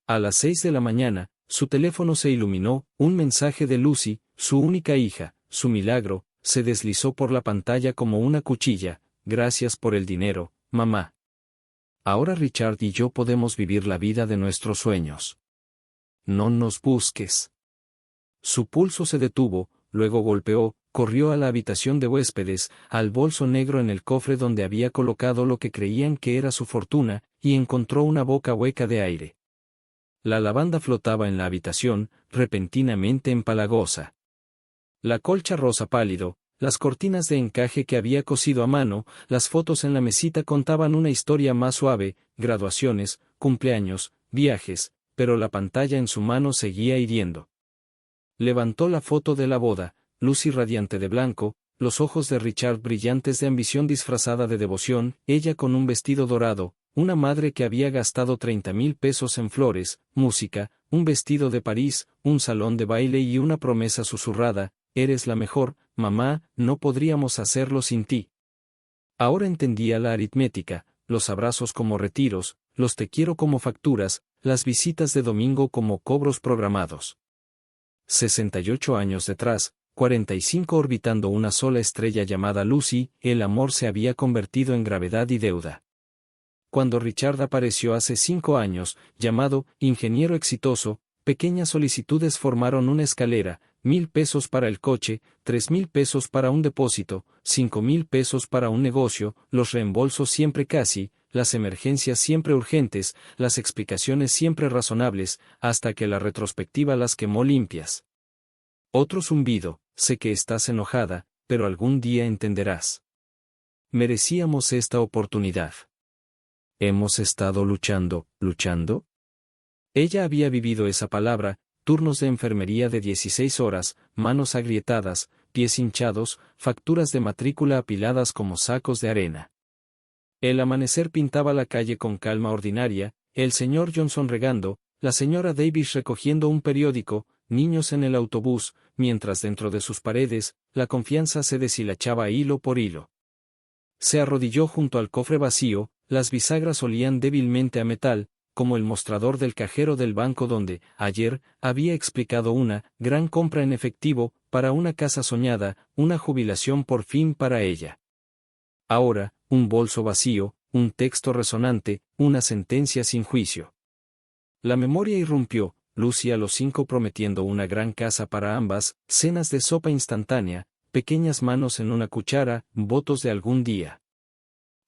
A las 6 de la mañana, su teléfono se iluminó, un mensaje de Lucy, su única hija, su milagro, se deslizó por la pantalla como una cuchilla. Gracias por el dinero, mamá. Ahora Richard y yo podemos vivir la vida de nuestros sueños. No nos busques. Su pulso se detuvo, luego golpeó, corrió a la habitación de huéspedes, al bolso negro en el cofre donde había colocado lo que creían que era su fortuna, y encontró una boca hueca de aire. La lavanda flotaba en la habitación, repentinamente empalagosa. La colcha rosa pálido, las cortinas de encaje que había cosido a mano, las fotos en la mesita contaban una historia más suave, graduaciones, cumpleaños, viajes, pero la pantalla en su mano seguía hiriendo. Levantó la foto de la boda, Lucy radiante de blanco, los ojos de Richard brillantes de ambición disfrazada de devoción, ella con un vestido dorado, una madre que había gastado 30,000 pesos en flores, música, un vestido de París, un salón de baile y una promesa susurrada: eres la mejor, mamá, no podríamos hacerlo sin ti. Ahora entendía la aritmética, los abrazos como retiros, los te quiero como facturas, las visitas de domingo como cobros programados. 68 años detrás, 45 orbitando una sola estrella llamada Lucy, el amor se había convertido en gravedad y deuda. Cuando Richard apareció hace 5 años, llamado ingeniero exitoso, pequeñas solicitudes formaron una escalera: 1,000 pesos para el coche, 3,000 pesos para un depósito, 5,000 pesos para un negocio, los reembolsos siempre casi, las emergencias siempre urgentes, las explicaciones siempre razonables, hasta que la retrospectiva las quemó limpias. Otro zumbido: sé que estás enojada, pero algún día entenderás. Merecíamos esta oportunidad. ¿Hemos estado luchando? Ella había vivido esa palabra, turnos de enfermería de 16 horas, manos agrietadas, pies hinchados, facturas de matrícula apiladas como sacos de arena. El amanecer pintaba la calle con calma ordinaria, el señor Johnson regando, la señora Davis recogiendo un periódico, niños en el autobús, mientras dentro de sus paredes, la confianza se deshilachaba hilo por hilo. Se arrodilló junto al cofre vacío, las bisagras olían débilmente a metal, como el mostrador del cajero del banco donde, ayer, había explicado una gran compra en efectivo, para una casa soñada, una jubilación por fin para ella. Ahora, un bolso vacío, un texto resonante, una sentencia sin juicio. La memoria irrumpió, Lucy a los 5 prometiendo una gran casa para ambas, cenas de sopa instantánea, pequeñas manos en una cuchara, votos de algún día.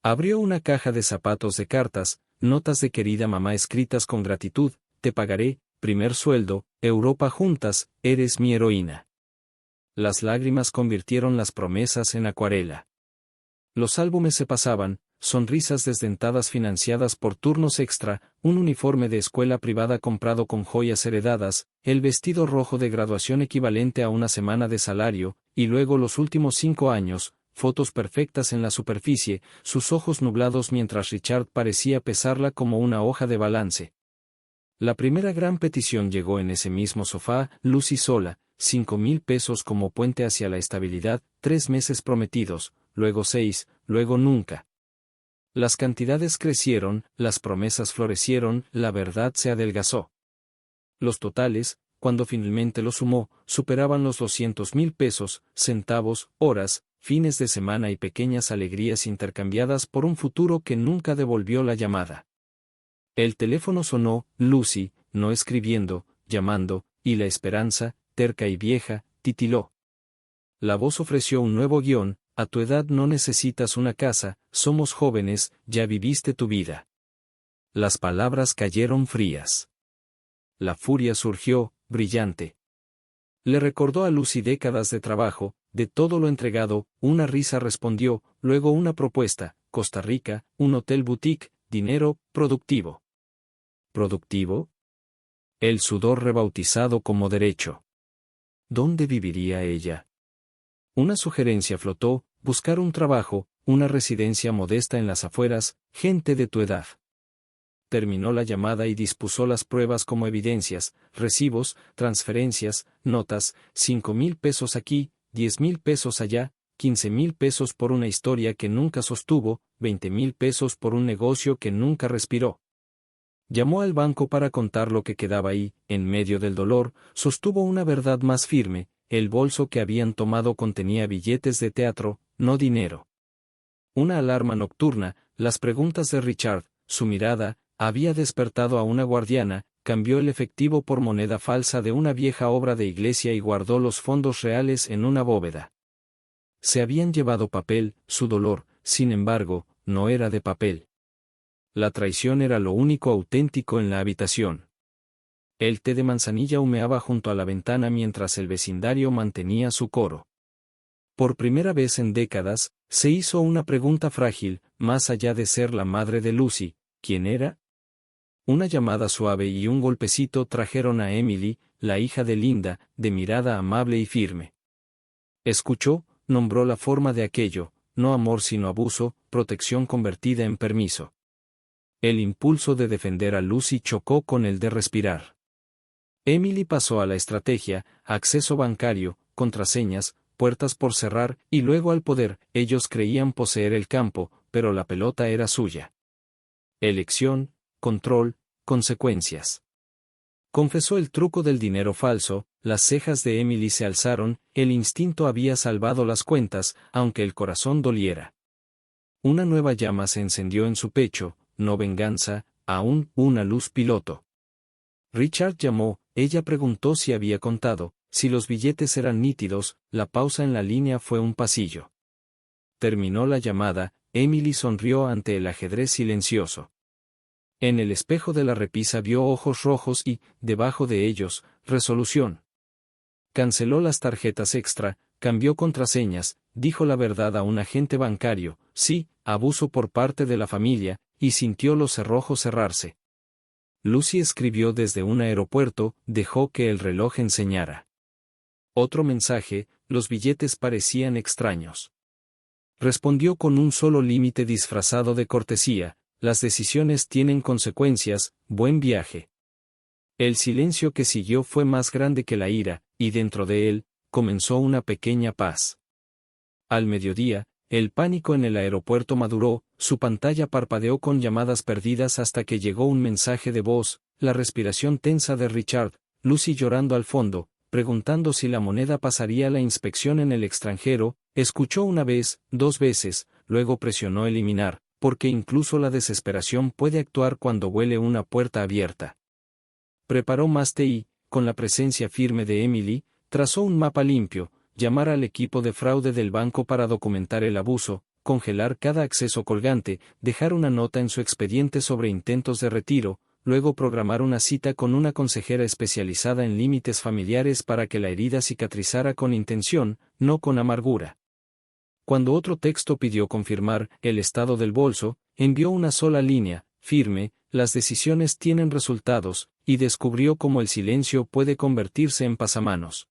Abrió una caja de zapatos de cartas, notas de querida mamá escritas con gratitud: te pagaré, primer sueldo, Europa juntas, eres mi heroína. Las lágrimas convirtieron las promesas en acuarela. Los álbumes se pasaban, sonrisas desdentadas financiadas por turnos extra, un uniforme de escuela privada comprado con joyas heredadas, el vestido rojo de graduación equivalente a una semana de salario, y luego los últimos 5 años, fotos perfectas en la superficie, sus ojos nublados mientras Richard parecía pesarla como una hoja de balance. La primera gran petición llegó en ese mismo sofá, Lucy sola: 5,000 pesos como puente hacia la estabilidad, 3 meses prometidos, luego 6, luego nunca. Las cantidades crecieron, las promesas florecieron, la verdad se adelgazó. Los totales, cuando finalmente los sumó, superaban los 200,000 pesos, centavos, horas, fines de semana y pequeñas alegrías intercambiadas por un futuro que nunca devolvió la llamada. El teléfono sonó, Lucy, no escribiendo, llamando, y la esperanza, terca y vieja, titiló. La voz ofreció un nuevo guión: a tu edad no necesitas una casa, somos jóvenes, ya viviste tu vida. Las palabras cayeron frías. La furia surgió, brillante. Le recordó a Lucy décadas de trabajo, de todo lo entregado. Una risa respondió, luego una propuesta: Costa Rica, un hotel boutique, dinero, productivo. ¿Productivo? El sudor rebautizado como derecho. ¿Dónde viviría ella? Una sugerencia flotó: buscar un trabajo, una residencia modesta en las afueras, gente de tu edad. Terminó la llamada y dispuso las pruebas como evidencias: recibos, transferencias, notas: 5,000 pesos aquí, 10,000 pesos allá, 15,000 pesos por una historia que nunca sostuvo, 20,000 pesos por un negocio que nunca respiró. Llamó al banco para contar lo que quedaba y, en medio del dolor, sostuvo una verdad más firme: el bolso que habían tomado contenía billetes de teatro, no dinero. Una alarma nocturna, las preguntas de Richard, su mirada, había despertado a una guardiana, cambió el efectivo por moneda falsa de una vieja obra de iglesia y guardó los fondos reales en una bóveda. Se habían llevado papel, su dolor, sin embargo, no era de papel. La traición era lo único auténtico en la habitación. El té de manzanilla humeaba junto a la ventana mientras el vecindario mantenía su coro. Por primera vez en décadas, se hizo una pregunta frágil: más allá de ser la madre de Lucy, ¿quién era? Una llamada suave y un golpecito trajeron a Emily, la hija de Linda, de mirada amable y firme. Escuchó, nombró la forma de aquello: no amor sino abuso, protección convertida en permiso. El impulso de defender a Lucy chocó con el de respirar. Emily pasó a la estrategia: acceso bancario, contraseñas, puertas por cerrar, y luego al poder. Ellos creían poseer el campo, pero la pelota era suya. Elección, control, consecuencias. Confesó el truco del dinero falso. Las cejas de Emily se alzaron, el instinto había salvado las cuentas, aunque el corazón doliera. Una nueva llama se encendió en su pecho: no venganza, aún una luz piloto. Richard llamó, ella preguntó si había contado, si los billetes eran nítidos. La pausa en la línea fue un pasillo. Terminó la llamada, Emily sonrió ante el ajedrez silencioso. En el espejo de la repisa vio ojos rojos y, debajo de ellos, resolución. Canceló las tarjetas extra, cambió contraseñas, dijo la verdad a un agente bancario: sí, abuso por parte de la familia, y sintió los cerrojos cerrarse. Lucy escribió desde un aeropuerto, dejó que el reloj enseñara. Otro mensaje: los billetes parecían extraños. Respondió con un solo límite disfrazado de cortesía: las decisiones tienen consecuencias, buen viaje. El silencio que siguió fue más grande que la ira, y dentro de él, comenzó una pequeña paz. Al mediodía, el pánico en el aeropuerto maduró, su pantalla parpadeó con llamadas perdidas hasta que llegó un mensaje de voz, la respiración tensa de Richard, Lucy llorando al fondo, preguntando si la moneda pasaría la inspección en el extranjero. Escuchó una vez, dos veces, luego presionó eliminar, porque incluso la desesperación puede actuar cuando huele una puerta abierta. Preparó más té y, con la presencia firme de Emily, trazó un mapa limpio: llamar al equipo de fraude del banco para documentar el abuso, congelar cada acceso colgante, dejar una nota en su expediente sobre intentos de retiro, luego programar una cita con una consejera especializada en límites familiares para que la herida cicatrizara con intención, no con amargura. Cuando otro texto pidió confirmar el estado del bolso, envió una sola línea, firme: las decisiones tienen resultados, y descubrió cómo el silencio puede convertirse en pasamanos.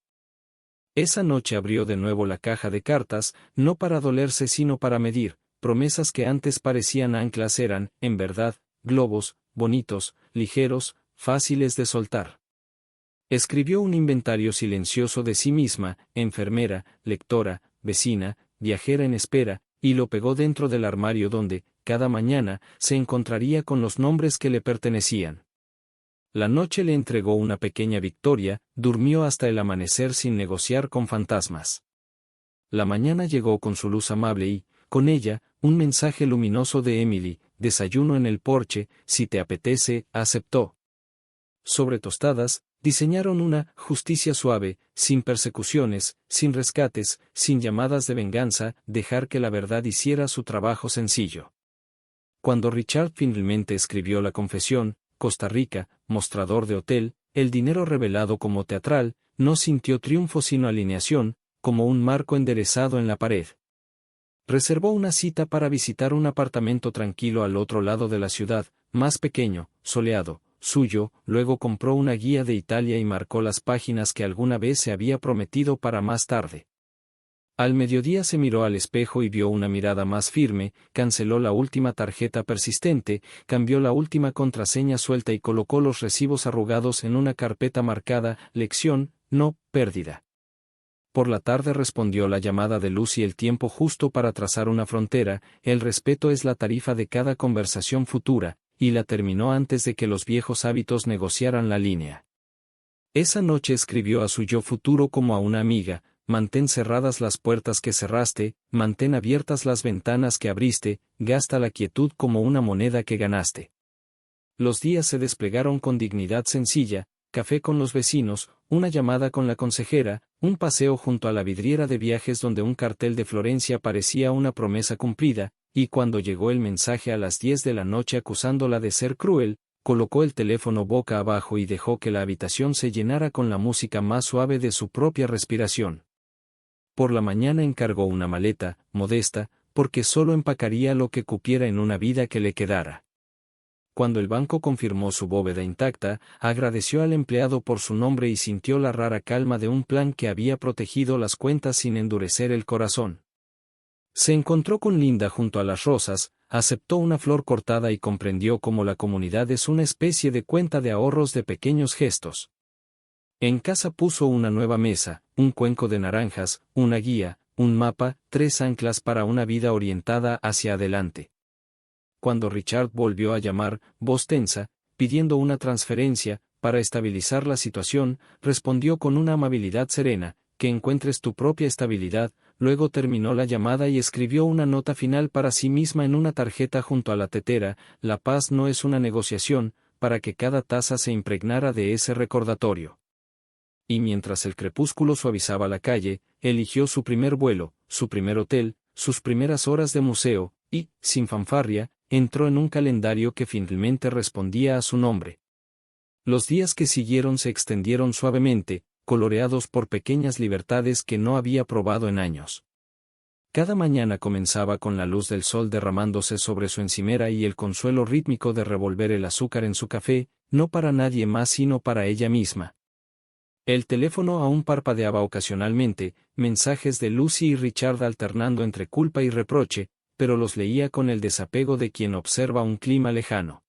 Esa noche abrió de nuevo la caja de cartas, no para dolerse sino para medir. Promesas que antes parecían anclas eran, en verdad, globos, bonitos, ligeros, fáciles de soltar. Escribió un inventario silencioso de sí misma: enfermera, lectora, vecina, viajera en espera, y lo pegó dentro del armario donde, cada mañana, se encontraría con los nombres que le pertenecían. La noche le entregó una pequeña victoria, durmió hasta el amanecer sin negociar con fantasmas. La mañana llegó con su luz amable y, con ella, un mensaje luminoso de Emily: desayuno en el porche, si te apetece. Aceptó. Sobre tostadas, diseñaron una justicia suave, sin persecuciones, sin rescates, sin llamadas de venganza, dejar que la verdad hiciera su trabajo sencillo. Cuando Richard finalmente escribió la confesión: Costa Rica, mostrador de hotel, el dinero revelado como teatral, no sintió triunfo sino alineación, como un marco enderezado en la pared. Reservó una cita para visitar un apartamento tranquilo al otro lado de la ciudad, más pequeño, soleado, suyo. Luego compró una guía de Italia y marcó las páginas que alguna vez se había prometido para más tarde. Al mediodía se miró al espejo y vio una mirada más firme, canceló la última tarjeta persistente, cambió la última contraseña suelta y colocó los recibos arrugados en una carpeta marcada: lección, no pérdida. Por la tarde respondió la llamada de Lucy: el tiempo justo para trazar una frontera, el respeto es la tarifa de cada conversación futura, y la terminó antes de que los viejos hábitos negociaran la línea. Esa noche escribió a su yo futuro como a una amiga: mantén cerradas las puertas que cerraste, mantén abiertas las ventanas que abriste, gasta la quietud como una moneda que ganaste. Los días se desplegaron con dignidad sencilla: café con los vecinos, una llamada con la consejera, un paseo junto a la vidriera de viajes donde un cartel de Florencia parecía una promesa cumplida, y cuando llegó el mensaje a las 10 de la noche acusándola de ser cruel, colocó el teléfono boca abajo y dejó que la habitación se llenara con la música más suave de su propia respiración. Por la mañana encargó una maleta, modesta, porque solo empacaría lo que cupiera en una vida que le quedara. Cuando el banco confirmó su bóveda intacta, agradeció al empleado por su nombre y sintió la rara calma de un plan que había protegido las cuentas sin endurecer el corazón. Se encontró con Linda junto a las rosas, aceptó una flor cortada y comprendió cómo la comunidad es una especie de cuenta de ahorros de pequeños gestos. En casa puso una nueva mesa, un cuenco de naranjas, una guía, un mapa, 3 anclas para una vida orientada hacia adelante. Cuando Richard volvió a llamar, voz tensa, pidiendo una transferencia, para estabilizar la situación, respondió con una amabilidad serena: que encuentres tu propia estabilidad. Luego terminó la llamada y escribió una nota final para sí misma en una tarjeta junto a la tetera: la paz no es una negociación, para que cada taza se impregnara de ese recordatorio. Y mientras el crepúsculo suavizaba la calle, eligió su primer vuelo, su primer hotel, sus primeras horas de museo, y, sin fanfarria, entró en un calendario que finalmente respondía a su nombre. Los días que siguieron se extendieron suavemente, coloreados por pequeñas libertades que no había probado en años. Cada mañana comenzaba con la luz del sol derramándose sobre su encimera y el consuelo rítmico de revolver el azúcar en su café, no para nadie más sino para ella misma. El teléfono aún parpadeaba ocasionalmente, mensajes de Lucy y Richard alternando entre culpa y reproche, pero los leía con el desapego de quien observa un clima lejano.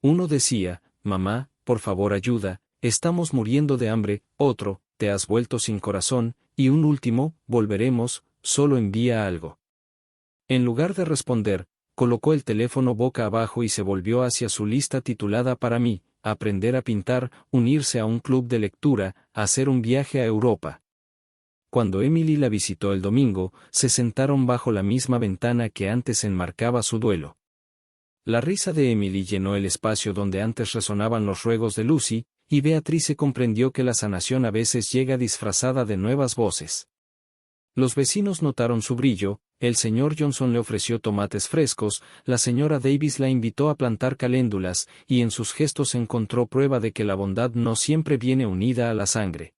Uno decía: mamá, por favor ayuda, estamos muriendo de hambre; otro: te has vuelto sin corazón; y un último: volveremos, solo envía algo. En lugar de responder, colocó el teléfono boca abajo y se volvió hacia su lista titulada para mí: aprender a pintar, unirse a un club de lectura, hacer un viaje a Europa. Cuando Emily la visitó el domingo, se sentaron bajo la misma ventana que antes enmarcaba su duelo. La risa de Emily llenó el espacio donde antes resonaban los ruegos de Lucy, y Beatrice comprendió que la sanación a veces llega disfrazada de nuevas voces. Los vecinos notaron su brillo: el señor Johnson le ofreció tomates frescos, la señora Davis la invitó a plantar caléndulas, y en sus gestos encontró prueba de que la bondad no siempre viene unida a la sangre.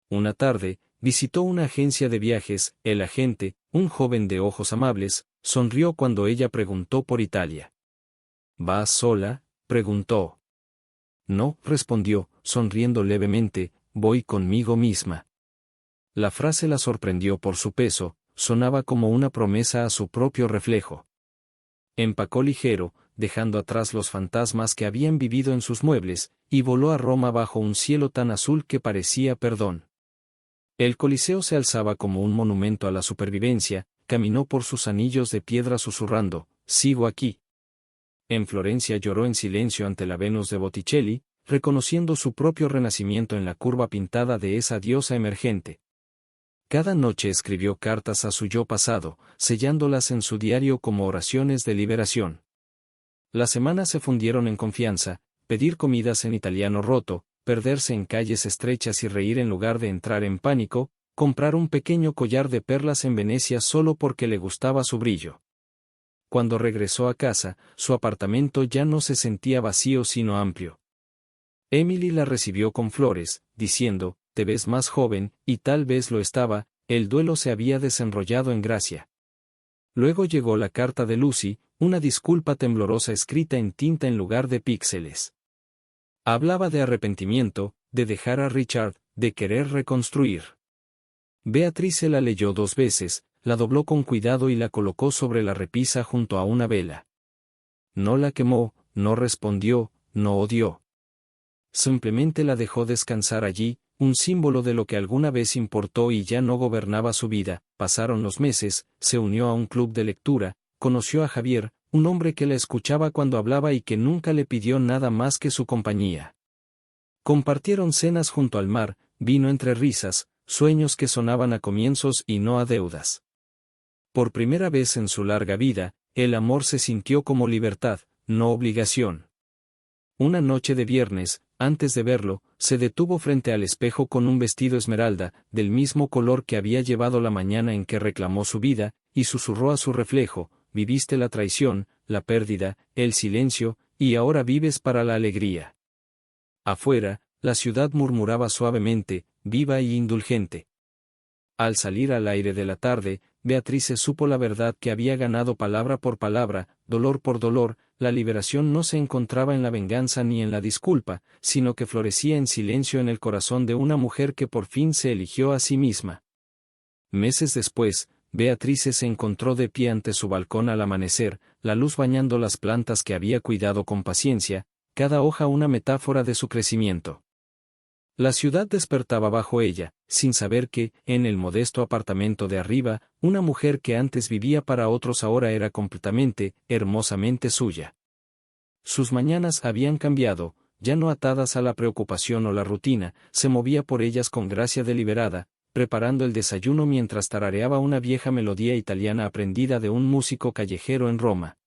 Una tarde, visitó una agencia de viajes. El agente, un joven de ojos amables, sonrió cuando ella preguntó por Italia. ¿Vas sola?, preguntó. No, respondió, sonriendo levemente, voy conmigo misma. La frase la sorprendió por su peso, sonaba como una promesa a su propio reflejo. Empacó ligero, dejando atrás los fantasmas que habían vivido en sus muebles, y voló a Roma bajo un cielo tan azul que parecía perdón. El Coliseo se alzaba como un monumento a la supervivencia, caminó por sus anillos de piedra susurrando: sigo aquí. En Florencia lloró en silencio ante la Venus de Botticelli, reconociendo su propio renacimiento en la curva pintada de esa diosa emergente. Cada noche escribió cartas a su yo pasado, sellándolas en su diario como oraciones de liberación. Las semanas se fundieron en confianza: pedir comidas en italiano roto, perderse en calles estrechas y reír en lugar de entrar en pánico, comprar un pequeño collar de perlas en Venecia solo porque le gustaba su brillo. Cuando regresó a casa, su apartamento ya no se sentía vacío sino amplio. Emily la recibió con flores, diciendo: te ves más joven, y tal vez lo estaba, el duelo se había desenrollado en gracia. Luego llegó la carta de Lucy, una disculpa temblorosa escrita en tinta en lugar de píxeles. Hablaba de arrepentimiento, de dejar a Richard, de querer reconstruir. Beatrice la leyó 2 veces, la dobló con cuidado y la colocó sobre la repisa junto a una vela. No la quemó, no respondió, no odió. Simplemente la dejó descansar allí, un símbolo de lo que alguna vez importó y ya no gobernaba su vida. Pasaron los meses, se unió a un club de lectura, conoció a Javier, un hombre que la escuchaba cuando hablaba y que nunca le pidió nada más que su compañía. Compartieron cenas junto al mar, vino entre risas, sueños que sonaban a comienzos y no a deudas. Por primera vez en su larga vida, el amor se sintió como libertad, no obligación. Una noche de viernes, antes de verlo, se detuvo frente al espejo con un vestido esmeralda, del mismo color que había llevado la mañana en que reclamó su vida, y susurró a su reflejo: viviste la traición, la pérdida, el silencio, y ahora vives para la alegría. Afuera, la ciudad murmuraba suavemente, viva y indulgente. Al salir al aire de la tarde, Beatrice supo la verdad que había ganado palabra por palabra, dolor por dolor. La liberación no se encontraba en la venganza ni en la disculpa, sino que florecía en silencio en el corazón de una mujer que por fin se eligió a sí misma. Meses después, Beatrice se encontró de pie ante su balcón al amanecer, la luz bañando las plantas que había cuidado con paciencia, cada hoja una metáfora de su crecimiento. La ciudad despertaba bajo ella, sin saber que, en el modesto apartamento de arriba, una mujer que antes vivía para otros ahora era completamente, hermosamente suya. Sus mañanas habían cambiado, ya no atadas a la preocupación o la rutina, se movía por ellas con gracia deliberada, preparando el desayuno mientras tarareaba una vieja melodía italiana aprendida de un músico callejero en Roma.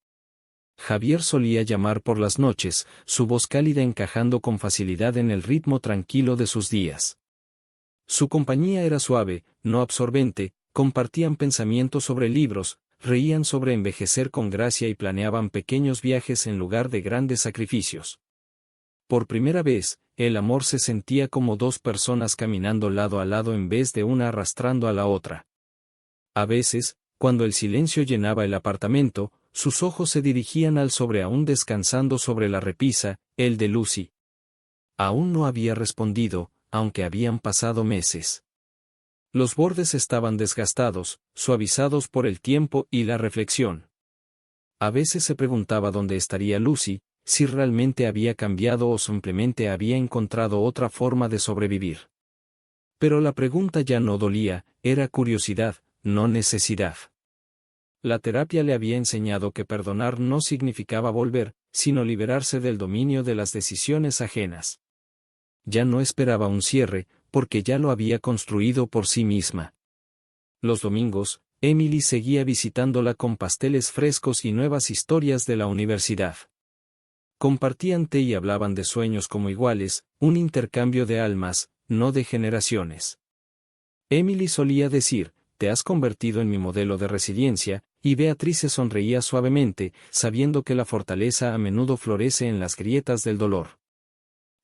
Javier solía llamar por las noches, su voz cálida encajando con facilidad en el ritmo tranquilo de sus días. Su compañía era suave, no absorbente, compartían pensamientos sobre libros, reían sobre envejecer con gracia y planeaban pequeños viajes en lugar de grandes sacrificios. Por primera vez, el amor se sentía como dos personas caminando lado a lado en vez de una arrastrando a la otra. A veces, cuando el silencio llenaba el apartamento, sus ojos se dirigían al sobre aún descansando sobre la repisa, el de Lucy. Aún no había respondido, aunque habían pasado meses. Los bordes estaban desgastados, suavizados por el tiempo y la reflexión. A veces se preguntaba dónde estaría Lucy, si realmente había cambiado o simplemente había encontrado otra forma de sobrevivir. Pero la pregunta ya no dolía, era curiosidad, no necesidad. La terapia le había enseñado que perdonar no significaba volver, sino liberarse del dominio de las decisiones ajenas. Ya no esperaba un cierre, porque ya lo había construido por sí misma. Los domingos, Emily seguía visitándola con pasteles frescos y nuevas historias de la universidad. Compartían té y hablaban de sueños como iguales, un intercambio de almas, no de generaciones. Emily solía decir: te has convertido en mi modelo de resiliencia, y Beatrice sonreía suavemente, sabiendo que la fortaleza a menudo florece en las grietas del dolor.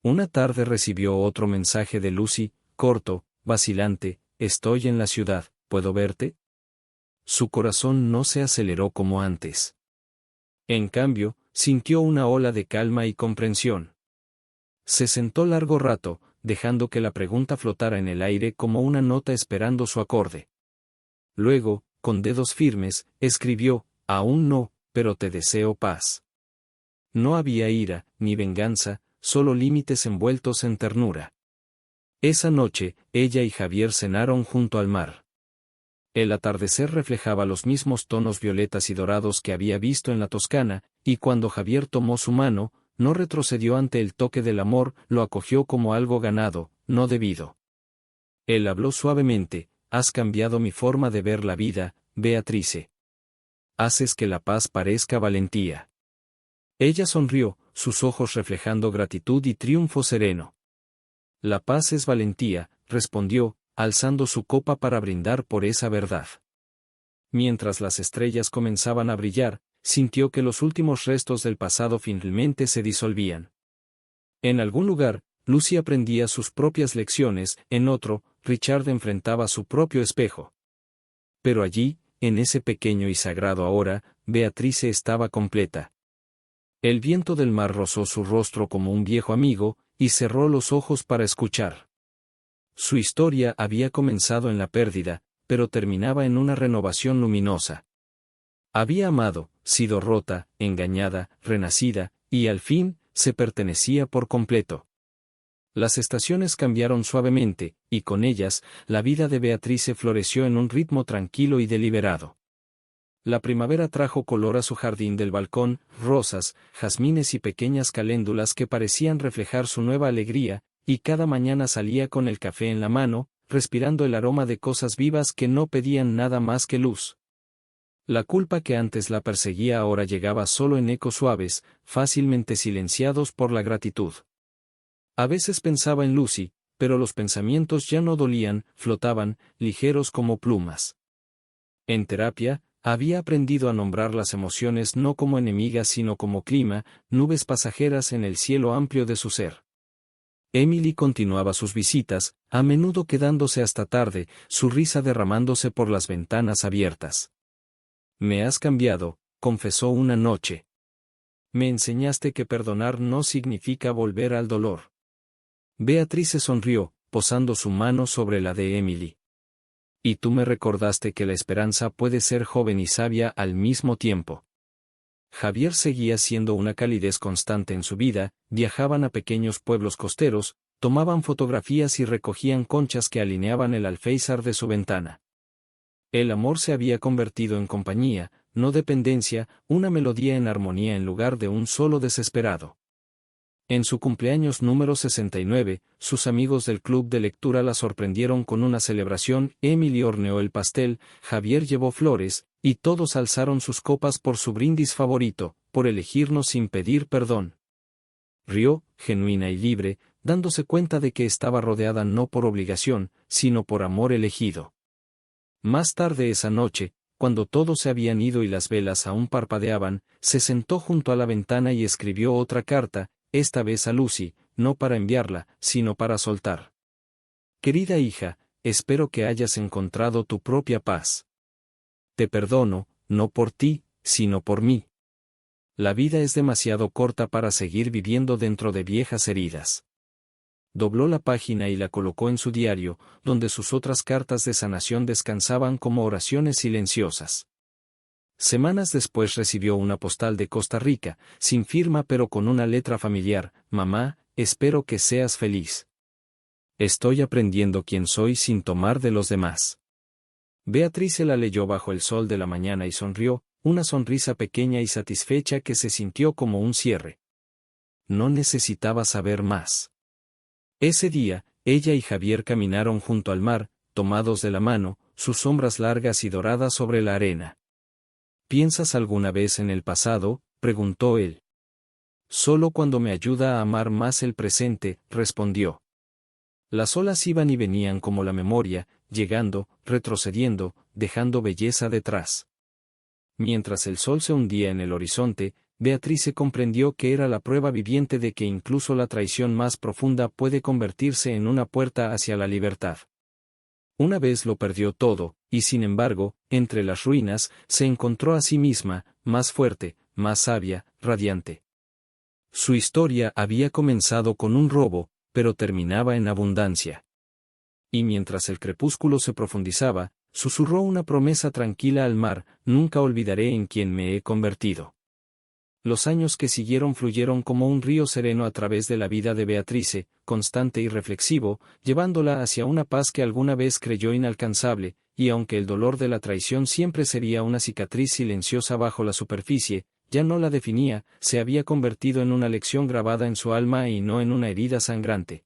Una tarde recibió otro mensaje de Lucy, corto, vacilante: estoy en la ciudad, ¿puedo verte? Su corazón no se aceleró como antes. En cambio, sintió una ola de calma y comprensión. Se sentó largo rato, dejando que la pregunta flotara en el aire como una nota esperando su acorde. Luego, con dedos firmes, escribió: aún no, pero te deseo paz. No había ira, ni venganza, solo límites envueltos en ternura. Esa noche, ella y Javier cenaron junto al mar. El atardecer reflejaba los mismos tonos violetas y dorados que había visto en la Toscana, y cuando Javier tomó su mano, no retrocedió ante el toque del amor, lo acogió como algo ganado, no debido. Él habló suavemente: has cambiado mi forma de ver la vida, Beatrice. Haces que la paz parezca valentía. Ella sonrió, sus ojos reflejando gratitud y triunfo sereno. La paz es valentía, respondió, alzando su copa para brindar por esa verdad. Mientras las estrellas comenzaban a brillar, sintió que los últimos restos del pasado finalmente se disolvían. En algún lugar, Lucy aprendía sus propias lecciones, en otro, Richard enfrentaba su propio espejo. Pero allí, en ese pequeño y sagrado ahora, Beatrice estaba completa. El viento del mar rozó su rostro como un viejo amigo, y cerró los ojos para escuchar. Su historia había comenzado en la pérdida, pero terminaba en una renovación luminosa. Había amado, sido rota, engañada, renacida, y al fin, se pertenecía por completo. Las estaciones cambiaron suavemente, y con ellas, la vida de Beatrice floreció en un ritmo tranquilo y deliberado. La primavera trajo color a su jardín del balcón, rosas, jazmines y pequeñas caléndulas que parecían reflejar su nueva alegría, y cada mañana salía con el café en la mano, respirando el aroma de cosas vivas que no pedían nada más que luz. La culpa que antes la perseguía ahora llegaba solo en ecos suaves, fácilmente silenciados por la gratitud. A veces pensaba en Lucy, pero los pensamientos ya no dolían, flotaban, ligeros como plumas. En terapia, había aprendido a nombrar las emociones no como enemigas sino como clima, nubes pasajeras en el cielo amplio de su ser. Emily continuaba sus visitas, a menudo quedándose hasta tarde, su risa derramándose por las ventanas abiertas. «Me has cambiado», confesó una noche. «Me enseñaste que perdonar no significa volver al dolor». Beatrice sonrió, posando su mano sobre la de Emily. «Y tú me recordaste que la esperanza puede ser joven y sabia al mismo tiempo». Javier seguía siendo una calidez constante en su vida, viajaban a pequeños pueblos costeros, tomaban fotografías y recogían conchas que alineaban el alféizar de su ventana. El amor se había convertido en compañía, no dependencia, una melodía en armonía en lugar de un solo desesperado. En su cumpleaños número 69, sus amigos del club de lectura la sorprendieron con una celebración, Emily horneó el pastel, Javier llevó flores, y todos alzaron sus copas por su brindis favorito, por elegirnos sin pedir perdón. Rió, genuina y libre, dándose cuenta de que estaba rodeada no por obligación, sino por amor elegido. Más tarde esa noche, cuando todos se habían ido y las velas aún parpadeaban, se sentó junto a la ventana y escribió otra carta, esta vez a Lucy, no para enviarla, sino para soltar. Querida hija, espero que hayas encontrado tu propia paz. Te perdono, no por ti, sino por mí. La vida es demasiado corta para seguir viviendo dentro de viejas heridas. Dobló la página y la colocó en su diario, donde sus otras cartas de sanación descansaban como oraciones silenciosas. Semanas después recibió una postal de Costa Rica, sin firma pero con una letra familiar: «Mamá, espero que seas feliz. Estoy aprendiendo quién soy sin tomar de los demás». Beatrice la leyó bajo el sol de la mañana y sonrió, una sonrisa pequeña y satisfecha que se sintió como un cierre. No necesitaba saber más. Ese día, ella y Javier caminaron junto al mar, tomados de la mano, sus sombras largas y doradas sobre la arena. «¿Piensas alguna vez en el pasado?», preguntó él. «Solo cuando me ayuda a amar más el presente», respondió. Las olas iban y venían como la memoria, llegando, retrocediendo, dejando belleza detrás. Mientras el sol se hundía en el horizonte, Beatrice comprendió que era la prueba viviente de que incluso la traición más profunda puede convertirse en una puerta hacia la libertad. Una vez lo perdió todo, y sin embargo, entre las ruinas, se encontró a sí misma, más fuerte, más sabia, radiante. Su historia había comenzado con un robo, pero terminaba en abundancia. Y mientras el crepúsculo se profundizaba, susurró una promesa tranquila al mar: «Nunca olvidaré en quién me he convertido». Los años que siguieron fluyeron como un río sereno a través de la vida de Beatrice, constante y reflexivo, llevándola hacia una paz que alguna vez creyó inalcanzable, y aunque el dolor de la traición siempre sería una cicatriz silenciosa bajo la superficie, ya no la definía, se había convertido en una lección grabada en su alma y no en una herida sangrante.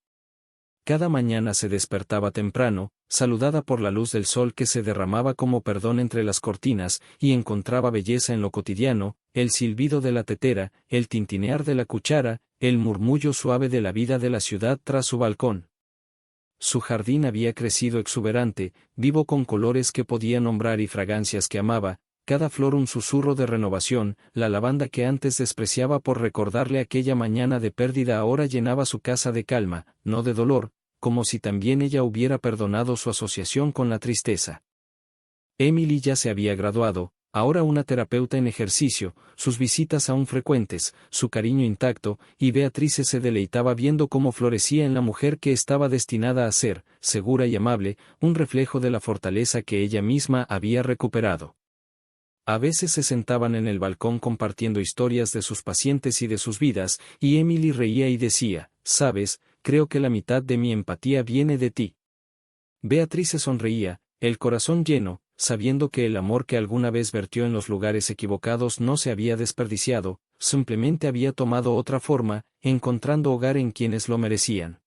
Cada mañana se despertaba temprano, saludada por la luz del sol que se derramaba como perdón entre las cortinas, y encontraba belleza en lo cotidiano: el silbido de la tetera, el tintinear de la cuchara, el murmullo suave de la vida de la ciudad tras su balcón. Su jardín había crecido exuberante, vivo con colores que podía nombrar y fragancias que amaba, cada flor un susurro de renovación, la lavanda que antes despreciaba por recordarle aquella mañana de pérdida ahora llenaba su casa de calma, no de dolor, como si también ella hubiera perdonado su asociación con la tristeza. Emily ya se había graduado, ahora una terapeuta en ejercicio, sus visitas aún frecuentes, su cariño intacto, y Beatrice se deleitaba viendo cómo florecía en la mujer que estaba destinada a ser, segura y amable, un reflejo de la fortaleza que ella misma había recuperado. A veces se sentaban en el balcón compartiendo historias de sus pacientes y de sus vidas, y Emily reía y decía: «Sabes, creo que la mitad de mi empatía viene de ti». Beatrice sonreía, el corazón lleno, sabiendo que el amor que alguna vez vertió en los lugares equivocados no se había desperdiciado, simplemente había tomado otra forma, encontrando hogar en quienes lo merecían.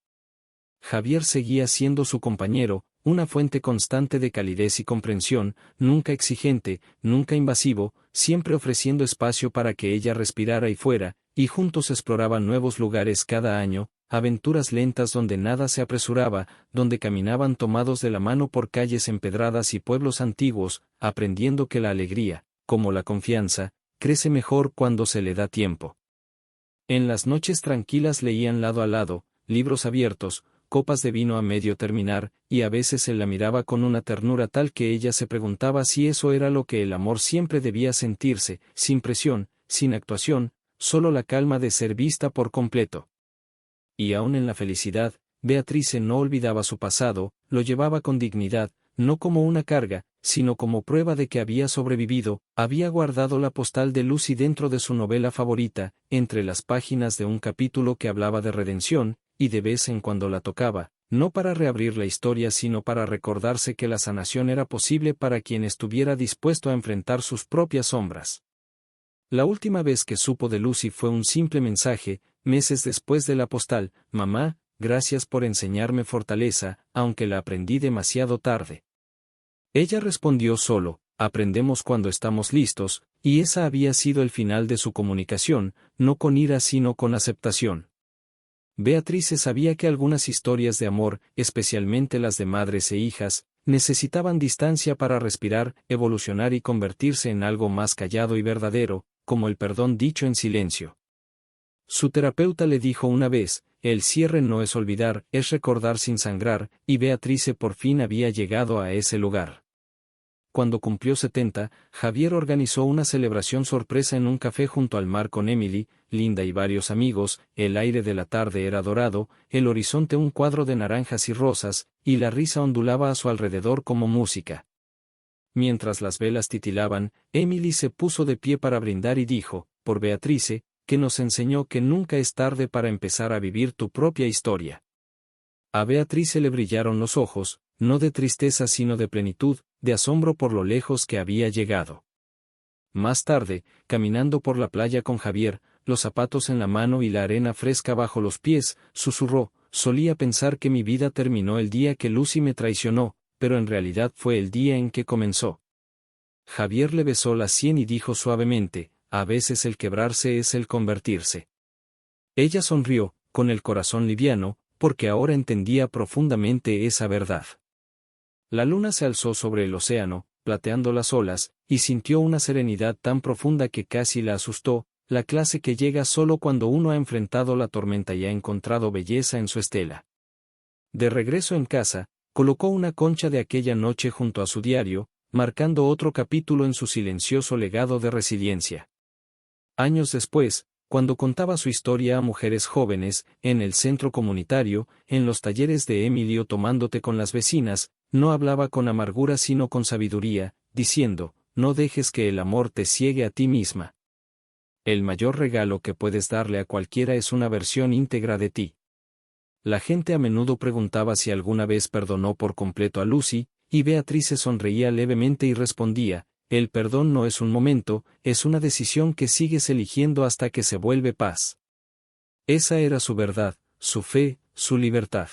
Javier seguía siendo su compañero, una fuente constante de calidez y comprensión, nunca exigente, nunca invasivo, siempre ofreciendo espacio para que ella respirara y fuera, y juntos exploraban nuevos lugares cada año, aventuras lentas donde nada se apresuraba, donde caminaban tomados de la mano por calles empedradas y pueblos antiguos, aprendiendo que la alegría, como la confianza, crece mejor cuando se le da tiempo. En las noches tranquilas leían lado a lado, libros abiertos, copas de vino a medio terminar, y a veces él la miraba con una ternura tal que ella se preguntaba si eso era lo que el amor siempre debía sentirse, sin presión, sin actuación, solo la calma de ser vista por completo. Y aun en la felicidad, Beatrice no olvidaba su pasado, lo llevaba con dignidad, no como una carga, sino como prueba de que había sobrevivido, había guardado la postal de Lucy dentro de su novela favorita, entre las páginas de un capítulo que hablaba de redención, y de vez en cuando la tocaba, no para reabrir la historia sino para recordarse que la sanación era posible para quien estuviera dispuesto a enfrentar sus propias sombras. La última vez que supo de Lucy fue un simple mensaje, meses después de la postal: «Mamá, gracias por enseñarme fortaleza, aunque la aprendí demasiado tarde». Ella respondió solo: «Aprendemos cuando estamos listos», y esa había sido el final de su comunicación, no con ira sino con aceptación. Beatrice sabía que algunas historias de amor, especialmente las de madres e hijas, necesitaban distancia para respirar, evolucionar y convertirse en algo más callado y verdadero, como el perdón dicho en silencio. Su terapeuta le dijo una vez: «El cierre no es olvidar, es recordar sin sangrar», y Beatrice por fin había llegado a ese lugar. Cuando cumplió 70, Javier organizó una celebración sorpresa en un café junto al mar con Emily, Linda y varios amigos. El aire de la tarde era dorado, el horizonte un cuadro de naranjas y rosas, y la risa ondulaba a su alrededor como música. Mientras las velas titilaban, Emily se puso de pie para brindar y dijo: «Por Beatrice, que nos enseñó que nunca es tarde para empezar a vivir tu propia historia». A Beatrice le brillaron los ojos, no de tristeza sino de plenitud, de asombro por lo lejos que había llegado. Más tarde, caminando por la playa con Javier, los zapatos en la mano y la arena fresca bajo los pies, susurró: «Solía pensar que mi vida terminó el día que Lucy me traicionó, pero en realidad fue el día en que comenzó». Javier le besó la sien y dijo suavemente: «A veces el quebrarse es el convertirse». Ella sonrió, con el corazón liviano, porque ahora entendía profundamente esa verdad. La luna se alzó sobre el océano, plateando las olas, y sintió una serenidad tan profunda que casi la asustó, la clase que llega solo cuando uno ha enfrentado la tormenta y ha encontrado belleza en su estela. De regreso en casa, colocó una concha de aquella noche junto a su diario, marcando otro capítulo en su silencioso legado de resiliencia. Años después, cuando contaba su historia a mujeres jóvenes, en el centro comunitario, en los talleres de Emilio tomándote con las vecinas, no hablaba con amargura sino con sabiduría, diciendo: «No dejes que el amor te ciegue a ti misma. El mayor regalo que puedes darle a cualquiera es una versión íntegra de ti». La gente a menudo preguntaba si alguna vez perdonó por completo a Lucy, y Beatrice sonreía levemente y respondía: «El perdón no es un momento, es una decisión que sigues eligiendo hasta que se vuelve paz». Esa era su verdad, su fe, su libertad.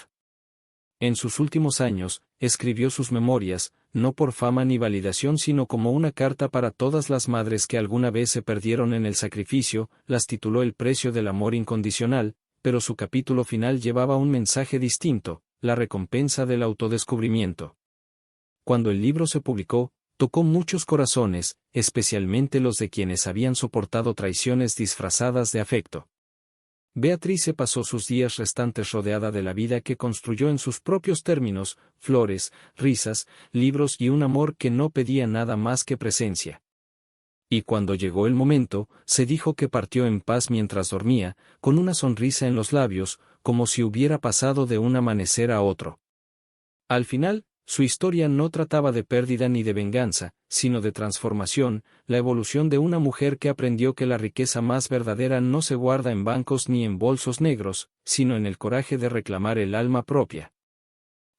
En sus últimos años, escribió sus memorias, no por fama ni validación sino como una carta para todas las madres que alguna vez se perdieron en el sacrificio. Las tituló El precio del amor incondicional, pero su capítulo final llevaba un mensaje distinto: la recompensa del autodescubrimiento. Cuando el libro se publicó, tocó muchos corazones, especialmente los de quienes habían soportado traiciones disfrazadas de afecto. Beatrice pasó sus días restantes rodeada de la vida que construyó en sus propios términos: flores, risas, libros y un amor que no pedía nada más que presencia. Y cuando llegó el momento, se dijo que partió en paz mientras dormía, con una sonrisa en los labios, como si hubiera pasado de un amanecer a otro. Al final, su historia no trataba de pérdida ni de venganza, sino de transformación, la evolución de una mujer que aprendió que la riqueza más verdadera no se guarda en bancos ni en bolsos negros, sino en el coraje de reclamar el alma propia.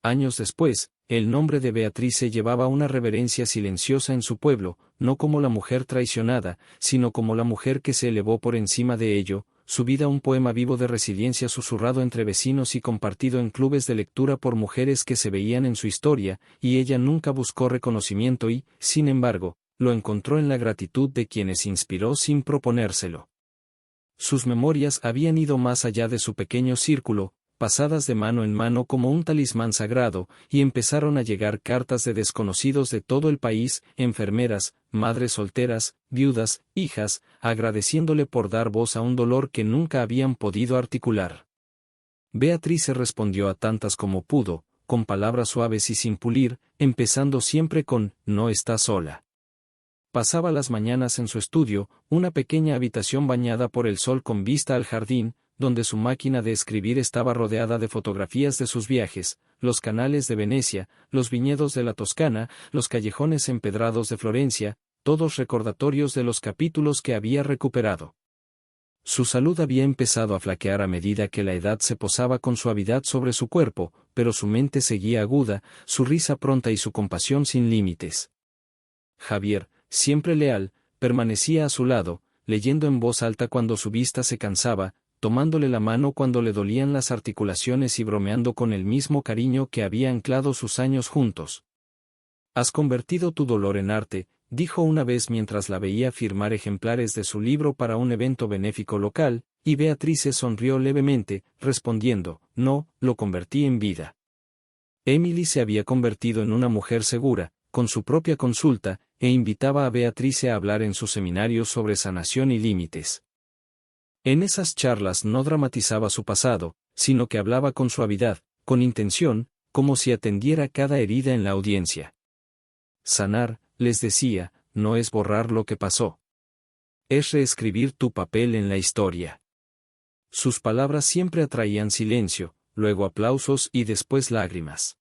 Años después, el nombre de Beatrice llevaba una reverencia silenciosa en su pueblo, no como la mujer traicionada, sino como la mujer que se elevó por encima de ello, su vida un poema vivo de resiliencia susurrado entre vecinos y compartido en clubes de lectura por mujeres que se veían en su historia, y ella nunca buscó reconocimiento y, sin embargo, lo encontró en la gratitud de quienes inspiró sin proponérselo. Sus memorias habían ido más allá de su pequeño círculo, pasadas de mano en mano como un talismán sagrado, y empezaron a llegar cartas de desconocidos de todo el país, enfermeras, madres solteras, viudas, hijas, agradeciéndole por dar voz a un dolor que nunca habían podido articular. Beatrice respondió a tantas como pudo, con palabras suaves y sin pulir, empezando siempre con «no está sola». Pasaba las mañanas en su estudio, una pequeña habitación bañada por el sol con vista al jardín, donde su máquina de escribir estaba rodeada de fotografías de sus viajes, los canales de Venecia, los viñedos de la Toscana, los callejones empedrados de Florencia, todos recordatorios de los capítulos que había recuperado. Su salud había empezado a flaquear a medida que la edad se posaba con suavidad sobre su cuerpo, pero su mente seguía aguda, su risa pronta y su compasión sin límites. Javier, siempre leal, permanecía a su lado, leyendo en voz alta cuando su vista se cansaba, tomándole la mano cuando le dolían las articulaciones y bromeando con el mismo cariño que había anclado sus años juntos. «Has convertido tu dolor en arte», dijo una vez mientras la veía firmar ejemplares de su libro para un evento benéfico local, y Beatrice sonrió levemente, respondiendo, «No, lo convertí en vida». Emily se había convertido en una mujer segura, con su propia consulta, e invitaba a Beatrice a hablar en sus seminarios sobre sanación y límites. En esas charlas no dramatizaba su pasado, sino que hablaba con suavidad, con intención, como si atendiera cada herida en la audiencia. Sanar, les decía, no es borrar lo que pasó. Es reescribir tu papel en la historia. Sus palabras siempre atraían silencio, luego aplausos y después lágrimas.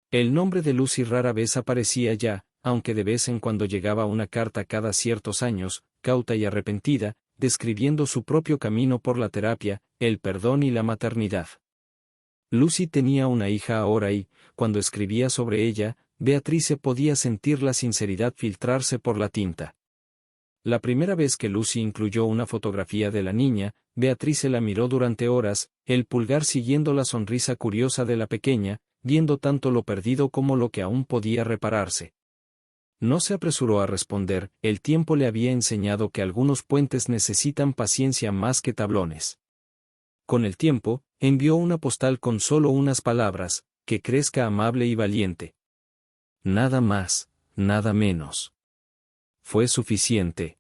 El nombre de Lucy rara vez aparecía ya, aunque de vez en cuando llegaba una carta cada ciertos años, cauta y arrepentida, describiendo su propio camino por la terapia, el perdón y la maternidad. Lucy tenía una hija ahora y, cuando escribía sobre ella, Beatrice podía sentir la sinceridad filtrarse por la tinta. La primera vez que Lucy incluyó una fotografía de la niña, Beatrice la miró durante horas, el pulgar siguiendo la sonrisa curiosa de la pequeña, viendo tanto lo perdido como lo que aún podía repararse. No se apresuró a responder, el tiempo le había enseñado que algunos puentes necesitan paciencia más que tablones. Con el tiempo, envió una postal con solo unas palabras, que crezca amable y valiente. Nada más, nada menos. Fue suficiente.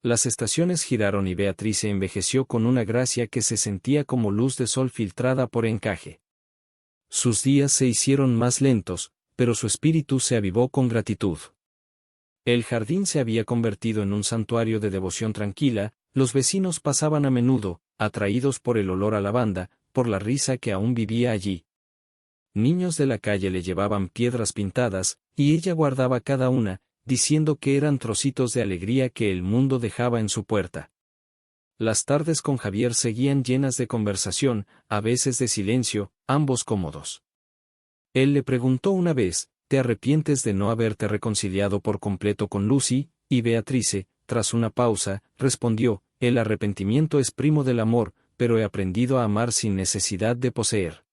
Las estaciones giraron y Beatrice envejeció con una gracia que se sentía como luz de sol filtrada por encaje. Sus días se hicieron más lentos, pero su espíritu se avivó con gratitud. El jardín se había convertido en un santuario de devoción tranquila, los vecinos pasaban a menudo, atraídos por el olor a lavanda, por la risa que aún vivía allí. Niños de la calle le llevaban piedras pintadas, y ella guardaba cada una, diciendo que eran trocitos de alegría que el mundo dejaba en su puerta. Las tardes con Javier seguían llenas de conversación, a veces de silencio, ambos cómodos. Él le preguntó una vez, ¿te arrepientes de no haberte reconciliado por completo con Lucy? Y Beatrice, tras una pausa, respondió, el arrepentimiento es primo del amor, pero he aprendido a amar sin necesidad de poseer.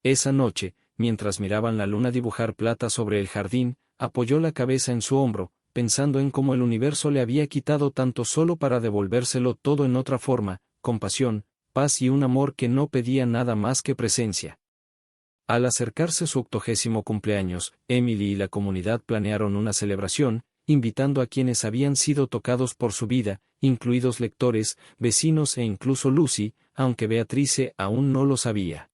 Esa noche, mientras miraban la luna dibujar plata sobre el jardín, apoyó la cabeza en su hombro, pensando en cómo el universo le había quitado tanto solo para devolvérselo todo en otra forma, compasión, paz y un amor que no pedía nada más que presencia. Al acercarse su 80º cumpleaños, Emily y la comunidad planearon una celebración, invitando a quienes habían sido tocados por su vida, incluidos lectores, vecinos e incluso Lucy, aunque Beatrice aún no lo sabía.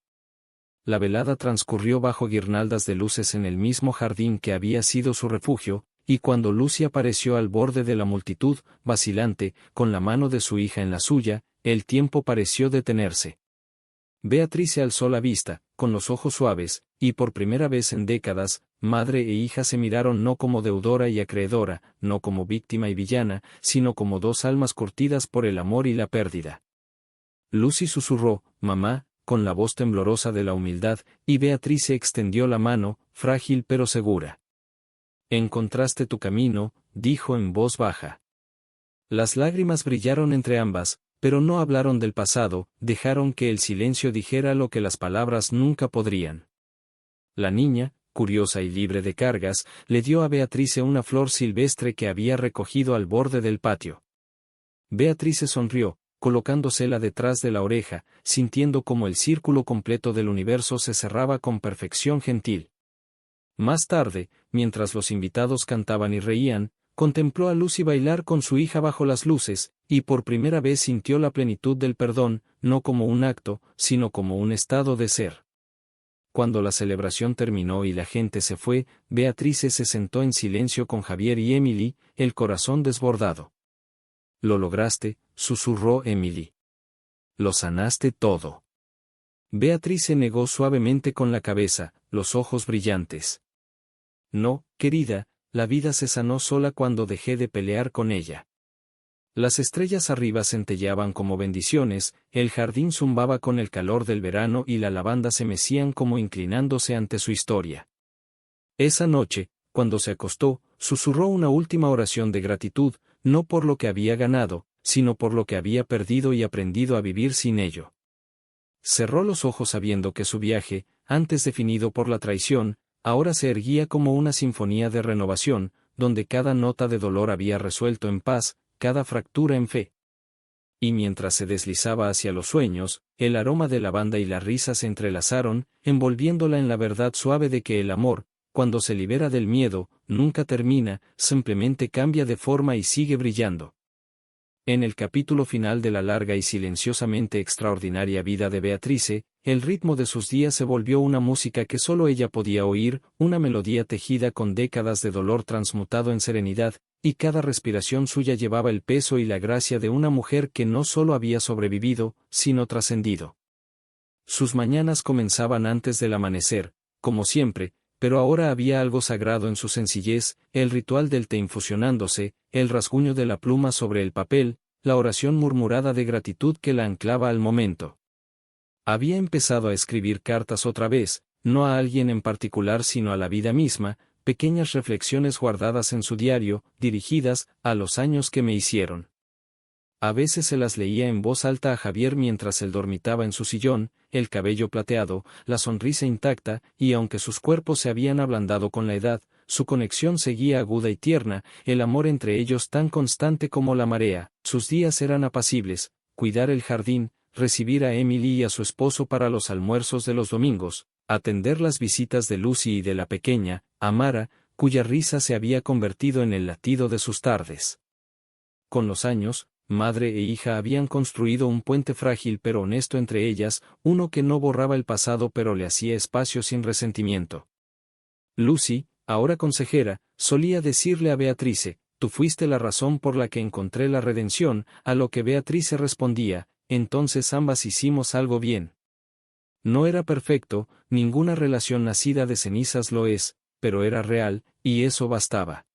La velada transcurrió bajo guirnaldas de luces en el mismo jardín que había sido su refugio, y cuando Lucy apareció al borde de la multitud, vacilante, con la mano de su hija en la suya, el tiempo pareció detenerse. Beatrice alzó la vista, con los ojos suaves, y por primera vez en décadas, madre e hija se miraron no como deudora y acreedora, no como víctima y villana, sino como dos almas curtidas por el amor y la pérdida. Lucy susurró, «Mamá», con la voz temblorosa de la humildad, y Beatrice extendió la mano, frágil pero segura. Encontraste tu camino, dijo en voz baja. Las lágrimas brillaron entre ambas, pero no hablaron del pasado, dejaron que el silencio dijera lo que las palabras nunca podrían. La niña, curiosa y libre de cargas, le dio a Beatrice una flor silvestre que había recogido al borde del patio. Beatrice sonrió, colocándosela detrás de la oreja, sintiendo como el círculo completo del universo se cerraba con perfección gentil. Más tarde, mientras los invitados cantaban y reían, contempló a Lucy bailar con su hija bajo las luces, y por primera vez sintió la plenitud del perdón, no como un acto, sino como un estado de ser. Cuando la celebración terminó y la gente se fue, Beatrice se sentó en silencio con Javier y Emily, el corazón desbordado. «Lo lograste», susurró Emily. «Lo sanaste todo». Beatrice negó suavemente con la cabeza, los ojos brillantes. «No, querida, la vida se sanó sola cuando dejé de pelear con ella». Las estrellas arriba centelleaban como bendiciones, el jardín zumbaba con el calor del verano y la lavanda se mecían como inclinándose ante su historia. Esa noche, cuando se acostó, susurró una última oración de gratitud, no por lo que había ganado, sino por lo que había perdido y aprendido a vivir sin ello. Cerró los ojos sabiendo que su viaje, antes definido por la traición, ahora se erguía como una sinfonía de renovación, donde cada nota de dolor había resuelto en paz, cada fractura en fe. Y mientras se deslizaba hacia los sueños, el aroma de lavanda y la risa se entrelazaron, envolviéndola en la verdad suave de que el amor, cuando se libera del miedo, nunca termina, simplemente cambia de forma y sigue brillando. En el capítulo final de la larga y silenciosamente extraordinaria vida de Beatrice, el ritmo de sus días se volvió una música que solo ella podía oír, una melodía tejida con décadas de dolor transmutado en serenidad, y cada respiración suya llevaba el peso y la gracia de una mujer que no solo había sobrevivido, sino trascendido. Sus mañanas comenzaban antes del amanecer, como siempre, pero ahora había algo sagrado en su sencillez, el ritual del té infusionándose, el rasguño de la pluma sobre el papel, la oración murmurada de gratitud que la anclaba al momento. Había empezado a escribir cartas otra vez, no a alguien en particular sino a la vida misma, pequeñas reflexiones guardadas en su diario, dirigidas a los años que me hicieron. A veces se las leía en voz alta a Javier mientras él dormitaba en su sillón, el cabello plateado, la sonrisa intacta, y aunque sus cuerpos se habían ablandado con la edad, su conexión seguía aguda y tierna, el amor entre ellos tan constante como la marea. Sus días eran apacibles: cuidar el jardín, recibir a Emily y a su esposo para los almuerzos de los domingos, atender las visitas de Lucy y de la pequeña, Amara, cuya risa se había convertido en el latido de sus tardes. Con los años, madre e hija habían construido un puente frágil pero honesto entre ellas, uno que no borraba el pasado pero le hacía espacio sin resentimiento. Lucy, ahora consejera, solía decirle a Beatrice: «Tú fuiste la razón por la que encontré la redención», a lo que Beatrice respondía: «Entonces ambas hicimos algo bien». No era perfecto, ninguna relación nacida de cenizas lo es, pero era real, y eso bastaba.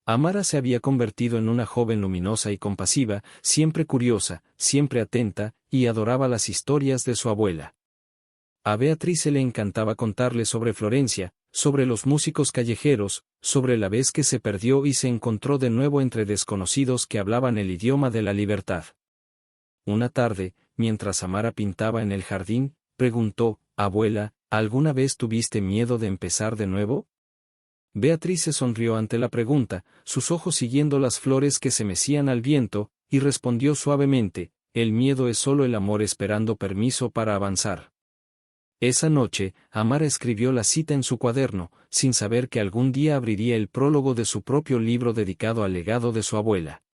Amara se había convertido en una joven luminosa y compasiva, siempre curiosa, siempre atenta, y adoraba las historias de su abuela. A Beatrice le encantaba contarle sobre Florencia, sobre los músicos callejeros, sobre la vez que se perdió y se encontró de nuevo entre desconocidos que hablaban el idioma de la libertad. Una tarde, mientras Amara pintaba en el jardín, preguntó: «Abuela, ¿alguna vez tuviste miedo de empezar de nuevo?». Beatrice sonrió ante la pregunta, sus ojos siguiendo las flores que se mecían al viento, y respondió suavemente: «El miedo es solo el amor esperando permiso para avanzar». Esa noche, Amara escribió la cita en su cuaderno, sin saber que algún día abriría el prólogo de su propio libro dedicado al legado de su abuela.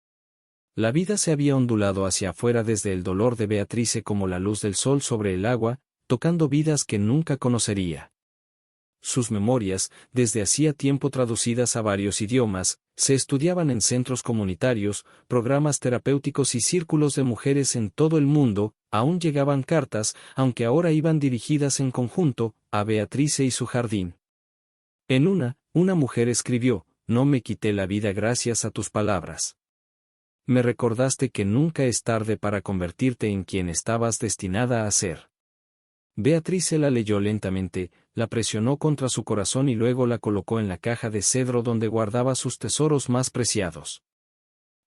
La vida se había ondulado hacia afuera desde el dolor de Beatrice como la luz del sol sobre el agua, tocando vidas que nunca conocería. Sus memorias, desde hacía tiempo traducidas a varios idiomas, se estudiaban en centros comunitarios, programas terapéuticos y círculos de mujeres en todo el mundo. Aún llegaban cartas, aunque ahora iban dirigidas en conjunto, a Beatrice y su jardín. En una mujer escribió: «No me quité la vida gracias a tus palabras. Me recordaste que nunca es tarde para convertirte en quien estabas destinada a ser». Beatriz se la leyó lentamente, la presionó contra su corazón y luego la colocó en la caja de cedro donde guardaba sus tesoros más preciados.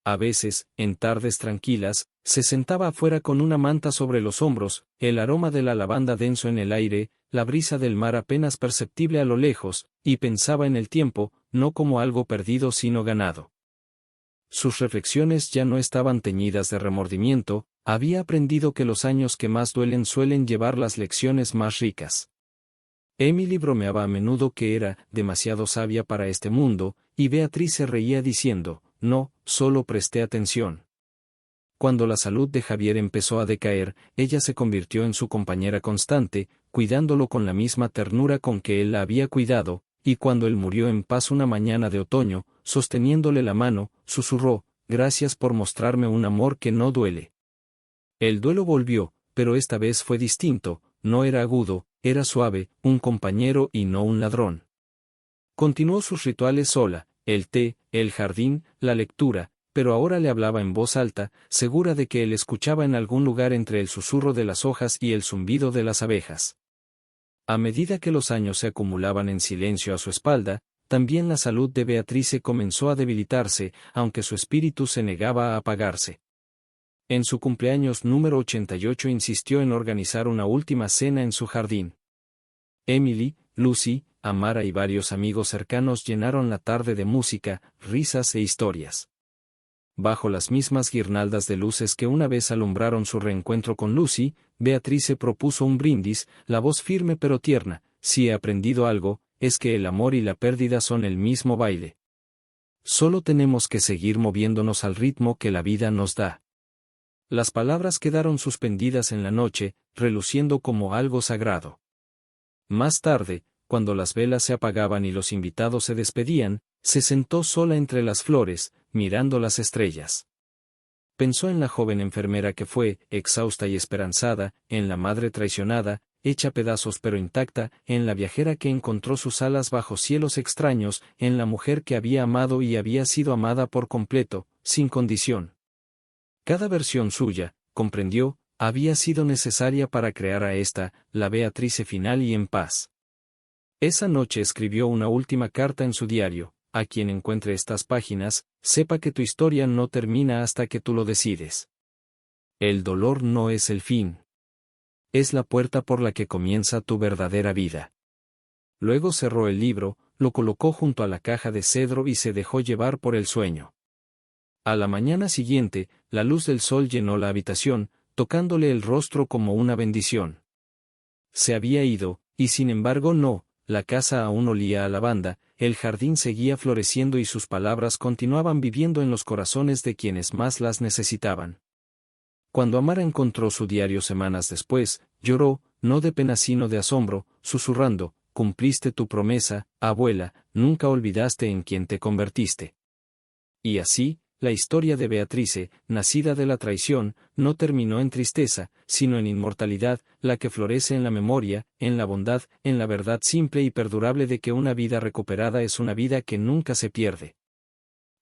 A veces, en tardes tranquilas, se sentaba afuera con una manta sobre los hombros, el aroma de la lavanda denso en el aire, la brisa del mar apenas perceptible a lo lejos, y pensaba en el tiempo, no como algo perdido sino ganado. Sus reflexiones ya no estaban teñidas de remordimiento, había aprendido que los años que más duelen suelen llevar las lecciones más ricas. Emily bromeaba a menudo que era demasiado sabia para este mundo, y Beatriz se reía diciendo, no, solo presté atención. Cuando la salud de Javier empezó a decaer, ella se convirtió en su compañera constante, cuidándolo con la misma ternura con que él la había cuidado, y cuando él murió en paz una mañana de otoño, sosteniéndole la mano, susurró, gracias por mostrarme un amor que no duele. El duelo volvió, pero esta vez fue distinto, no era agudo, era suave, un compañero y no un ladrón. Continuó sus rituales sola, el té, el jardín, la lectura, pero ahora le hablaba en voz alta, segura de que él escuchaba en algún lugar entre el susurro de las hojas y el zumbido de las abejas. A medida que los años se acumulaban en silencio a su espalda, también la salud de Beatrice comenzó a debilitarse, aunque su espíritu se negaba a apagarse. En su cumpleaños número 88 insistió en organizar una última cena en su jardín. Emily, Lucy, Amara y varios amigos cercanos llenaron la tarde de música, risas e historias. Bajo las mismas guirnaldas de luces que una vez alumbraron su reencuentro con Lucy, Beatrice propuso un brindis, la voz firme pero tierna, si he aprendido algo, es que el amor y la pérdida son el mismo baile. Solo tenemos que seguir moviéndonos al ritmo que la vida nos da. Las palabras quedaron suspendidas en la noche, reluciendo como algo sagrado. Más tarde, cuando las velas se apagaban y los invitados se despedían, se sentó sola entre las flores, mirando las estrellas. Pensó en la joven enfermera que fue, exhausta y esperanzada, en la madre traicionada, hecha pedazos pero intacta, en la viajera que encontró sus alas bajo cielos extraños, en la mujer que había amado y había sido amada por completo, sin condición. Cada versión suya, comprendió, había sido necesaria para crear a esta, la Beatrice final y en paz. Esa noche escribió una última carta en su diario, a quien encuentre estas páginas, sepa que tu historia no termina hasta que tú lo decides. El dolor no es el fin. Es la puerta por la que comienza tu verdadera vida. Luego cerró el libro, lo colocó junto a la caja de cedro y se dejó llevar por el sueño. A la mañana siguiente, la luz del sol llenó la habitación, tocándole el rostro como una bendición. Se había ido, y sin embargo no, la casa aún olía a lavanda, el jardín seguía floreciendo y sus palabras continuaban viviendo en los corazones de quienes más las necesitaban. Cuando Amara encontró su diario semanas después, lloró, no de pena sino de asombro, susurrando, cumpliste tu promesa, abuela, nunca olvidaste en quién te convertiste. Y así, la historia de Beatrice, nacida de la traición, no terminó en tristeza, sino en inmortalidad, la que florece en la memoria, en la bondad, en la verdad simple y perdurable de que una vida recuperada es una vida que nunca se pierde.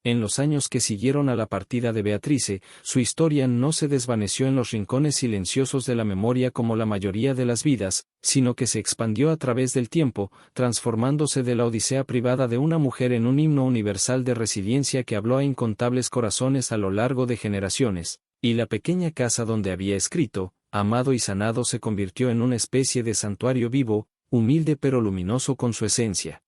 En los años que siguieron a la partida de Beatrice, su historia no se desvaneció en los rincones silenciosos de la memoria como la mayoría de las vidas, sino que se expandió a través del tiempo, transformándose de la odisea privada de una mujer en un himno universal de resiliencia que habló a incontables corazones a lo largo de generaciones, y la pequeña casa donde había escrito, amado y sanado se convirtió en una especie de santuario vivo, humilde pero luminoso con su esencia.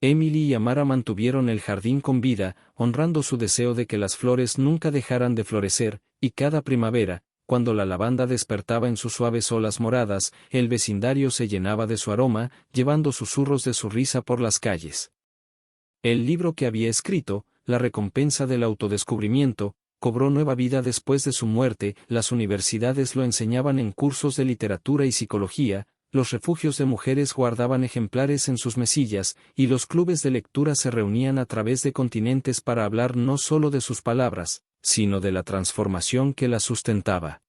Emily y Amara mantuvieron el jardín con vida, honrando su deseo de que las flores nunca dejaran de florecer, y cada primavera, cuando la lavanda despertaba en sus suaves olas moradas, el vecindario se llenaba de su aroma, llevando susurros de su risa por las calles. El libro que había escrito, La recompensa del autodescubrimiento, cobró nueva vida después de su muerte, las universidades lo enseñaban en cursos de literatura y psicología, los refugios de mujeres guardaban ejemplares en sus mesillas, y los clubes de lectura se reunían a través de continentes para hablar no solo de sus palabras, sino de la transformación que las sustentaba.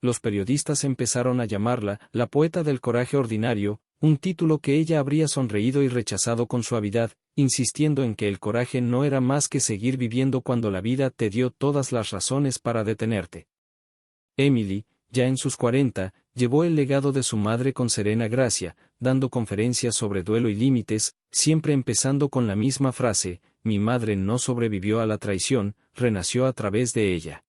Los periodistas empezaron a llamarla, la poeta del coraje ordinario, un título que ella habría sonreído y rechazado con suavidad, insistiendo en que el coraje no era más que seguir viviendo cuando la vida te dio todas las razones para detenerte. Emily, ya en sus 40, llevó el legado de su madre con serena gracia, dando conferencias sobre duelo y límites, siempre empezando con la misma frase: mi madre no sobrevivió a la traición, renació a través de ella.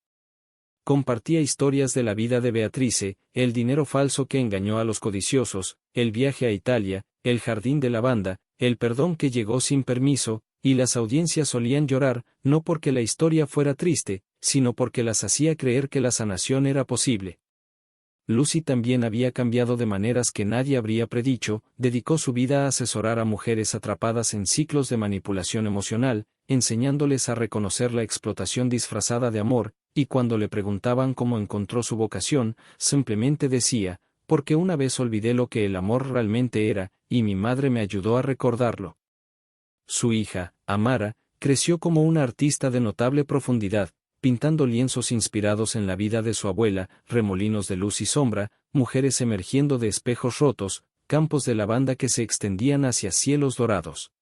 Compartía historias de la vida de Beatrice, el dinero falso que engañó a los codiciosos, el viaje a Italia, el jardín de lavanda, el perdón que llegó sin permiso, y las audiencias solían llorar, no porque la historia fuera triste, sino porque las hacía creer que la sanación era posible. Lucy también había cambiado de maneras que nadie habría predicho, dedicó su vida a asesorar a mujeres atrapadas en ciclos de manipulación emocional, enseñándoles a reconocer la explotación disfrazada de amor, y cuando le preguntaban cómo encontró su vocación, simplemente decía: porque una vez olvidé lo que el amor realmente era, y mi madre me ayudó a recordarlo. Su hija, Amara, creció como una artista de notable profundidad, pintando lienzos inspirados en la vida de su abuela, remolinos de luz y sombra, mujeres emergiendo de espejos rotos, campos de lavanda que se extendían hacia cielos dorados.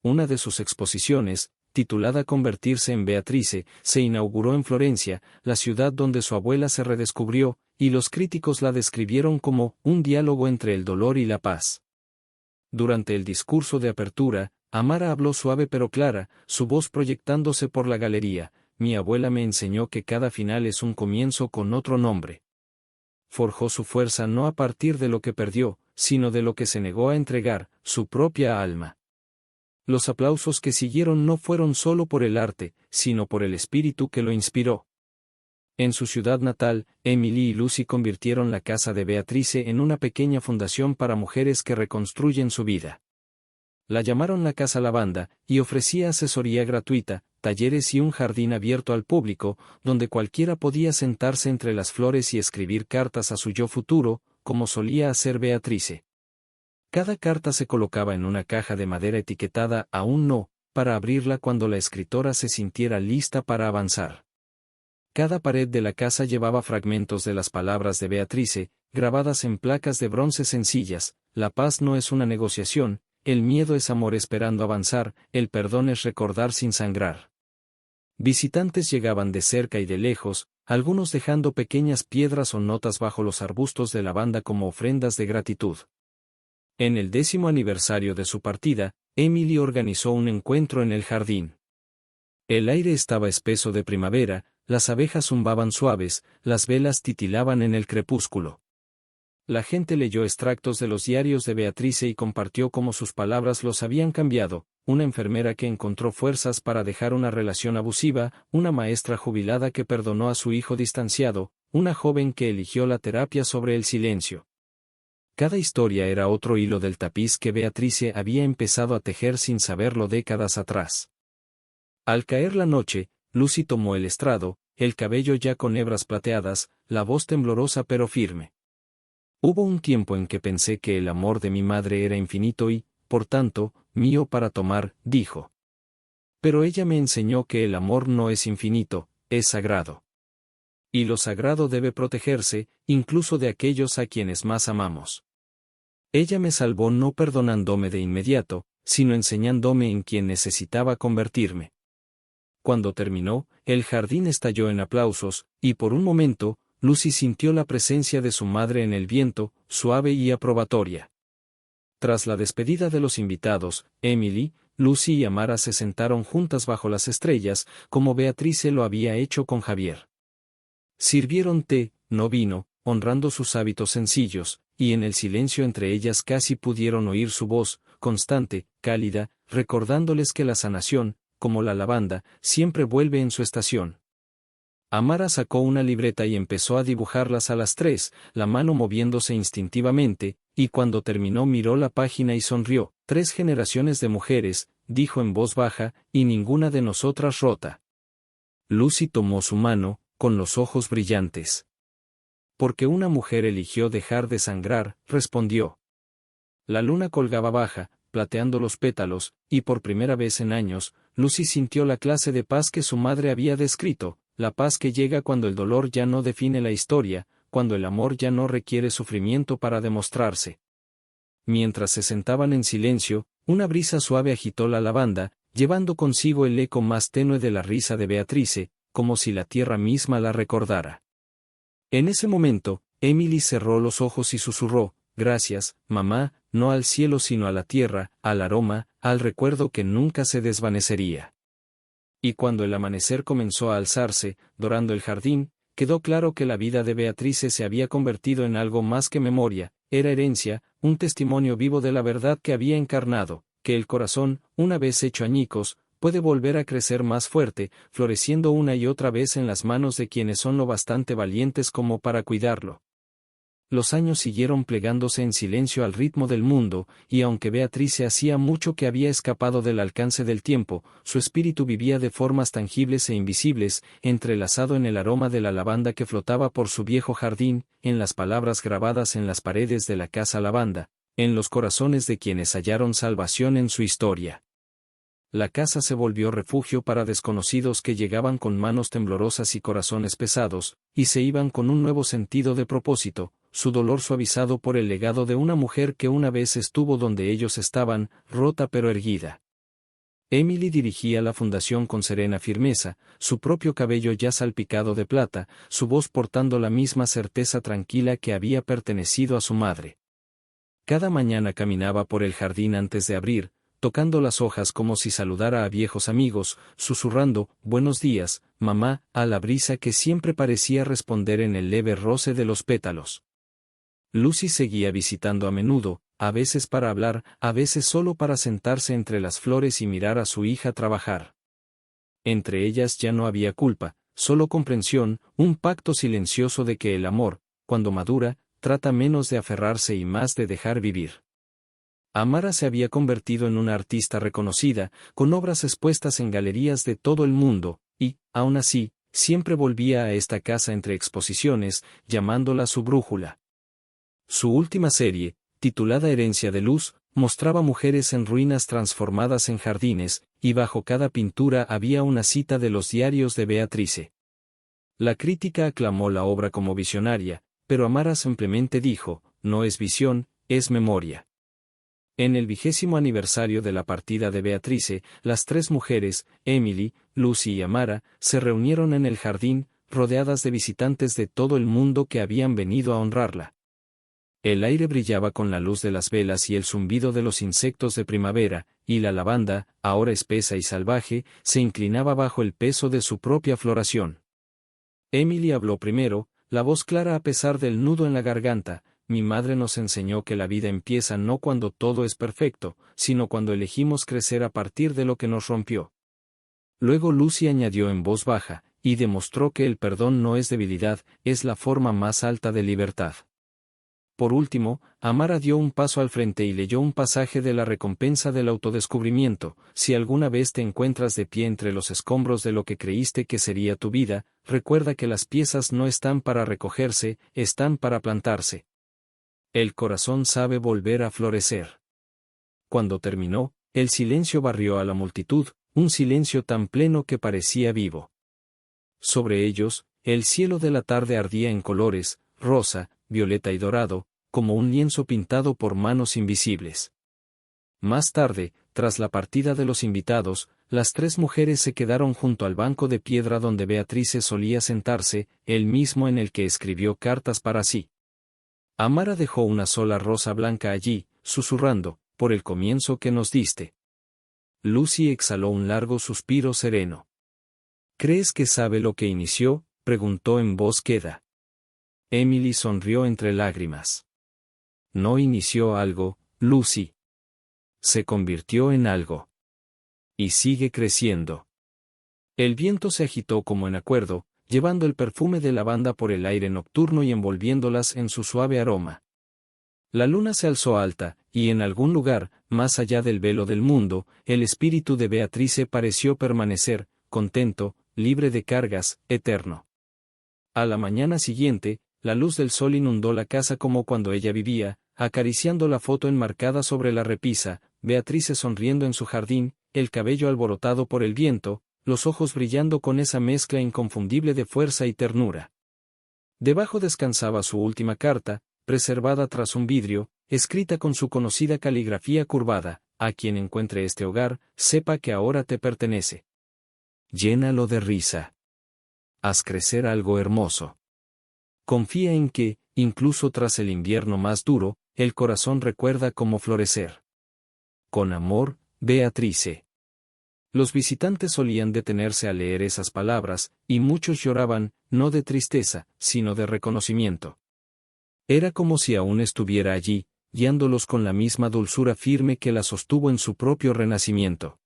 Una de sus exposiciones, titulada Convertirse en Beatrice, se inauguró en Florencia, la ciudad donde su abuela se redescubrió, y los críticos la describieron como un diálogo entre el dolor y la paz. Durante el discurso de apertura, Amara habló suave pero clara, su voz proyectándose por la galería: mi abuela me enseñó que cada final es un comienzo con otro nombre. Forjó su fuerza no a partir de lo que perdió, sino de lo que se negó a entregar, su propia alma. Los aplausos que siguieron no fueron solo por el arte, sino por el espíritu que lo inspiró. En su ciudad natal, Emily y Lucy convirtieron la casa de Beatrice en una pequeña fundación para mujeres que reconstruyen su vida. La llamaron la Casa Lavanda, y ofrecía asesoría gratuita, talleres y un jardín abierto al público, donde cualquiera podía sentarse entre las flores y escribir cartas a su yo futuro, como solía hacer Beatrice. Cada carta se colocaba en una caja de madera etiquetada «Aún no», para abrirla cuando la escritora se sintiera lista para avanzar. Cada pared de la casa llevaba fragmentos de las palabras de Beatrice, grabadas en placas de bronce sencillas: la paz no es una negociación, el miedo es amor esperando avanzar, el perdón es recordar sin sangrar. Visitantes llegaban de cerca y de lejos, algunos dejando pequeñas piedras o notas bajo los arbustos de lavanda como ofrendas de gratitud. En el 10º aniversario de su partida, Emily organizó un encuentro en el jardín. El aire estaba espeso de primavera, las abejas zumbaban suaves, las velas titilaban en el crepúsculo. La gente leyó extractos de los diarios de Beatrice y compartió cómo sus palabras los habían cambiado: una enfermera que encontró fuerzas para dejar una relación abusiva, una maestra jubilada que perdonó a su hijo distanciado, una joven que eligió la terapia sobre el silencio. Cada historia era otro hilo del tapiz que Beatrice había empezado a tejer sin saberlo décadas atrás. Al caer la noche, Lucy tomó el estrado, el cabello ya con hebras plateadas, la voz temblorosa pero firme. Hubo un tiempo en que pensé que el amor de mi madre era infinito y, por tanto, mío para tomar, dijo. Pero ella me enseñó que el amor no es infinito, es sagrado. Y lo sagrado debe protegerse, incluso de aquellos a quienes más amamos. Ella me salvó no perdonándome de inmediato, sino enseñándome en quien necesitaba convertirme. Cuando terminó, el jardín estalló en aplausos, y por un momento, Lucy sintió la presencia de su madre en el viento, suave y aprobatoria. Tras la despedida de los invitados, Emily, Lucy y Amara se sentaron juntas bajo las estrellas, como Beatrice lo había hecho con Javier. Sirvieron té, no vino, honrando sus hábitos sencillos, y en el silencio entre ellas casi pudieron oír su voz, constante, cálida, recordándoles que la sanación, como la lavanda, siempre vuelve en su estación. Amara sacó una libreta y empezó a dibujarlas a las 3, la mano moviéndose instintivamente, y cuando terminó miró la página y sonrió. 3 generaciones de mujeres, dijo en voz baja, y ninguna de nosotras rota. Lucy tomó su mano, con los ojos brillantes. Porque una mujer eligió dejar de sangrar, respondió. La luna colgaba baja, plateando los pétalos, y por primera vez en años, Lucy sintió la clase de paz que su madre había descrito. La paz que llega cuando el dolor ya no define la historia, cuando el amor ya no requiere sufrimiento para demostrarse. Mientras se sentaban en silencio, una brisa suave agitó la lavanda, llevando consigo el eco más tenue de la risa de Beatrice, como si la tierra misma la recordara. En ese momento, Emily cerró los ojos y susurró, gracias, mamá, no al cielo sino a la tierra, al aroma, al recuerdo que nunca se desvanecería. Y cuando el amanecer comenzó a alzarse, dorando el jardín, quedó claro que la vida de Beatrice se había convertido en algo más que memoria, era herencia, un testimonio vivo de la verdad que había encarnado, que el corazón, una vez hecho añicos, puede volver a crecer más fuerte, floreciendo una y otra vez en las manos de quienes son lo bastante valientes como para cuidarlo. Los años siguieron plegándose en silencio al ritmo del mundo, y aunque Beatrice hacía mucho que había escapado del alcance del tiempo, su espíritu vivía de formas tangibles e invisibles, entrelazado en el aroma de la lavanda que flotaba por su viejo jardín, en las palabras grabadas en las paredes de la casa lavanda, en los corazones de quienes hallaron salvación en su historia. La casa se volvió refugio para desconocidos que llegaban con manos temblorosas y corazones pesados, y se iban con un nuevo sentido de propósito, su dolor suavizado por el legado de una mujer que una vez estuvo donde ellos estaban, rota pero erguida. Emily dirigía la fundación con serena firmeza, su propio cabello ya salpicado de plata, su voz portando la misma certeza tranquila que había pertenecido a su madre. Cada mañana caminaba por el jardín antes de abrir, tocando las hojas como si saludara a viejos amigos, susurrando, buenos días, mamá, a la brisa que siempre parecía responder en el leve roce de los pétalos. Lucy seguía visitando a menudo, a veces para hablar, a veces solo para sentarse entre las flores y mirar a su hija trabajar. Entre ellas ya no había culpa, solo comprensión, un pacto silencioso de que el amor, cuando madura, trata menos de aferrarse y más de dejar vivir. Amara se había convertido en una artista reconocida, con obras expuestas en galerías de todo el mundo, y, aun así, siempre volvía a esta casa entre exposiciones, llamándola su brújula. Su última serie, titulada Herencia de Luz, mostraba mujeres en ruinas transformadas en jardines, y bajo cada pintura había una cita de los diarios de Beatrice. La crítica aclamó la obra como visionaria, pero Amara simplemente dijo, no es visión, es memoria. En el 20º aniversario de la partida de Beatrice, las tres mujeres, Emily, Lucy y Amara, se reunieron en el jardín, rodeadas de visitantes de todo el mundo que habían venido a honrarla. El aire brillaba con la luz de las velas y el zumbido de los insectos de primavera, y la lavanda, ahora espesa y salvaje, se inclinaba bajo el peso de su propia floración. Emily habló primero, la voz clara a pesar del nudo en la garganta. Mi madre nos enseñó que la vida empieza no cuando todo es perfecto, sino cuando elegimos crecer a partir de lo que nos rompió. Luego Lucy añadió en voz baja, y demostró que el perdón no es debilidad, es la forma más alta de libertad. Por último, Amara dio un paso al frente y leyó un pasaje de la recompensa del autodescubrimiento. Si alguna vez te encuentras de pie entre los escombros de lo que creíste que sería tu vida, recuerda que las piezas no están para recogerse, están para plantarse. El corazón sabe volver a florecer. Cuando terminó, el silencio barrió a la multitud, un silencio tan pleno que parecía vivo. Sobre ellos, el cielo de la tarde ardía en colores, rosa, violeta y dorado, como un lienzo pintado por manos invisibles. Más tarde, tras la partida de los invitados, las tres mujeres se quedaron junto al banco de piedra donde Beatrice solía sentarse, el mismo en el que escribió cartas para sí. Amara dejó una sola rosa blanca allí, susurrando, por el comienzo que nos diste. Lucy exhaló un largo suspiro sereno. ¿Crees que sabe lo que inició?, preguntó en voz queda. Emily sonrió entre lágrimas. No inició algo, Lucy. Se convirtió en algo. Y sigue creciendo. El viento se agitó como en acuerdo, llevando el perfume de lavanda por el aire nocturno y envolviéndolas en su suave aroma. La luna se alzó alta, y en algún lugar, más allá del velo del mundo, el espíritu de Beatrice pareció permanecer, contento, libre de cargas, eterno. A la mañana siguiente, la luz del sol inundó la casa como cuando ella vivía, acariciando la foto enmarcada sobre la repisa, Beatrice sonriendo en su jardín, el cabello alborotado por el viento, los ojos brillando con esa mezcla inconfundible de fuerza y ternura. Debajo descansaba su última carta, preservada tras un vidrio, escrita con su conocida caligrafía curvada, a quien encuentre este hogar, sepa que ahora te pertenece. Llénalo de risa. Haz crecer algo hermoso. Confía en que, incluso tras el invierno más duro, el corazón recuerda cómo florecer. Con amor, Beatrice. Los visitantes solían detenerse a leer esas palabras, y muchos lloraban, no de tristeza, sino de reconocimiento. Era como si aún estuviera allí, guiándolos con la misma dulzura firme que la sostuvo en su propio renacimiento.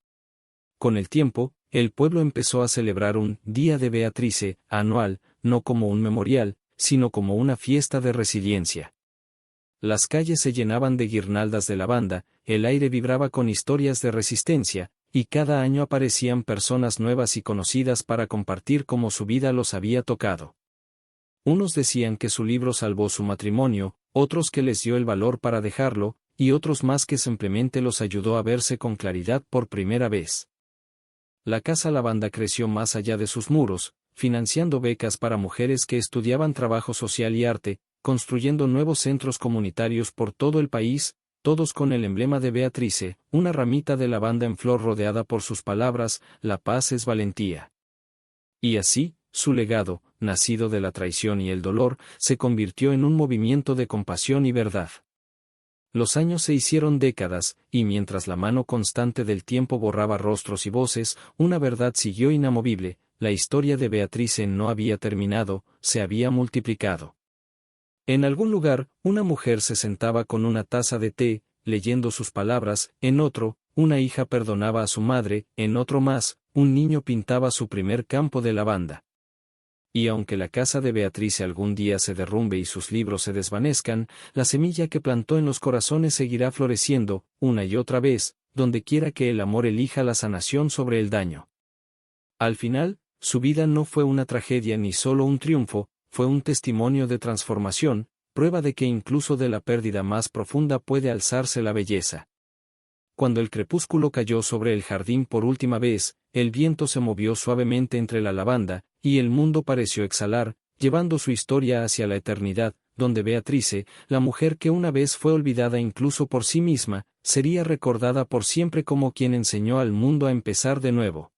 Con el tiempo, el pueblo empezó a celebrar un Día de Beatrice, anual, no como un memorial, sino como una fiesta de resiliencia. Las calles se llenaban de guirnaldas de lavanda, el aire vibraba con historias de resistencia, y cada año aparecían personas nuevas y conocidas para compartir cómo su vida los había tocado. Unos decían que su libro salvó su matrimonio, otros que les dio el valor para dejarlo, y otros más que simplemente los ayudó a verse con claridad por primera vez. La Casa Lavanda creció más allá de sus muros, financiando becas para mujeres que estudiaban trabajo social y arte, construyendo nuevos centros comunitarios por todo el país, todos con el emblema de Beatrice, una ramita de lavanda en flor rodeada por sus palabras, la paz es valentía. Y así, su legado, nacido de la traición y el dolor, se convirtió en un movimiento de compasión y verdad. Los años se hicieron décadas, y mientras la mano constante del tiempo borraba rostros y voces, una verdad siguió inamovible: la historia de Beatrice no había terminado, se había multiplicado. En algún lugar, una mujer se sentaba con una taza de té, leyendo sus palabras; en otro, una hija perdonaba a su madre; en otro más, un niño pintaba su primer campo de lavanda. Y aunque la casa de Beatrice algún día se derrumbe y sus libros se desvanezcan, la semilla que plantó en los corazones seguirá floreciendo, una y otra vez, donde quiera que el amor elija la sanación sobre el daño. Al final, su vida no fue una tragedia ni solo un triunfo, fue un testimonio de transformación, prueba de que incluso de la pérdida más profunda puede alzarse la belleza. Cuando el crepúsculo cayó sobre el jardín por última vez, el viento se movió suavemente entre la lavanda, y el mundo pareció exhalar, llevando su historia hacia la eternidad, donde Beatrice, la mujer que una vez fue olvidada incluso por sí misma, sería recordada por siempre como quien enseñó al mundo a empezar de nuevo.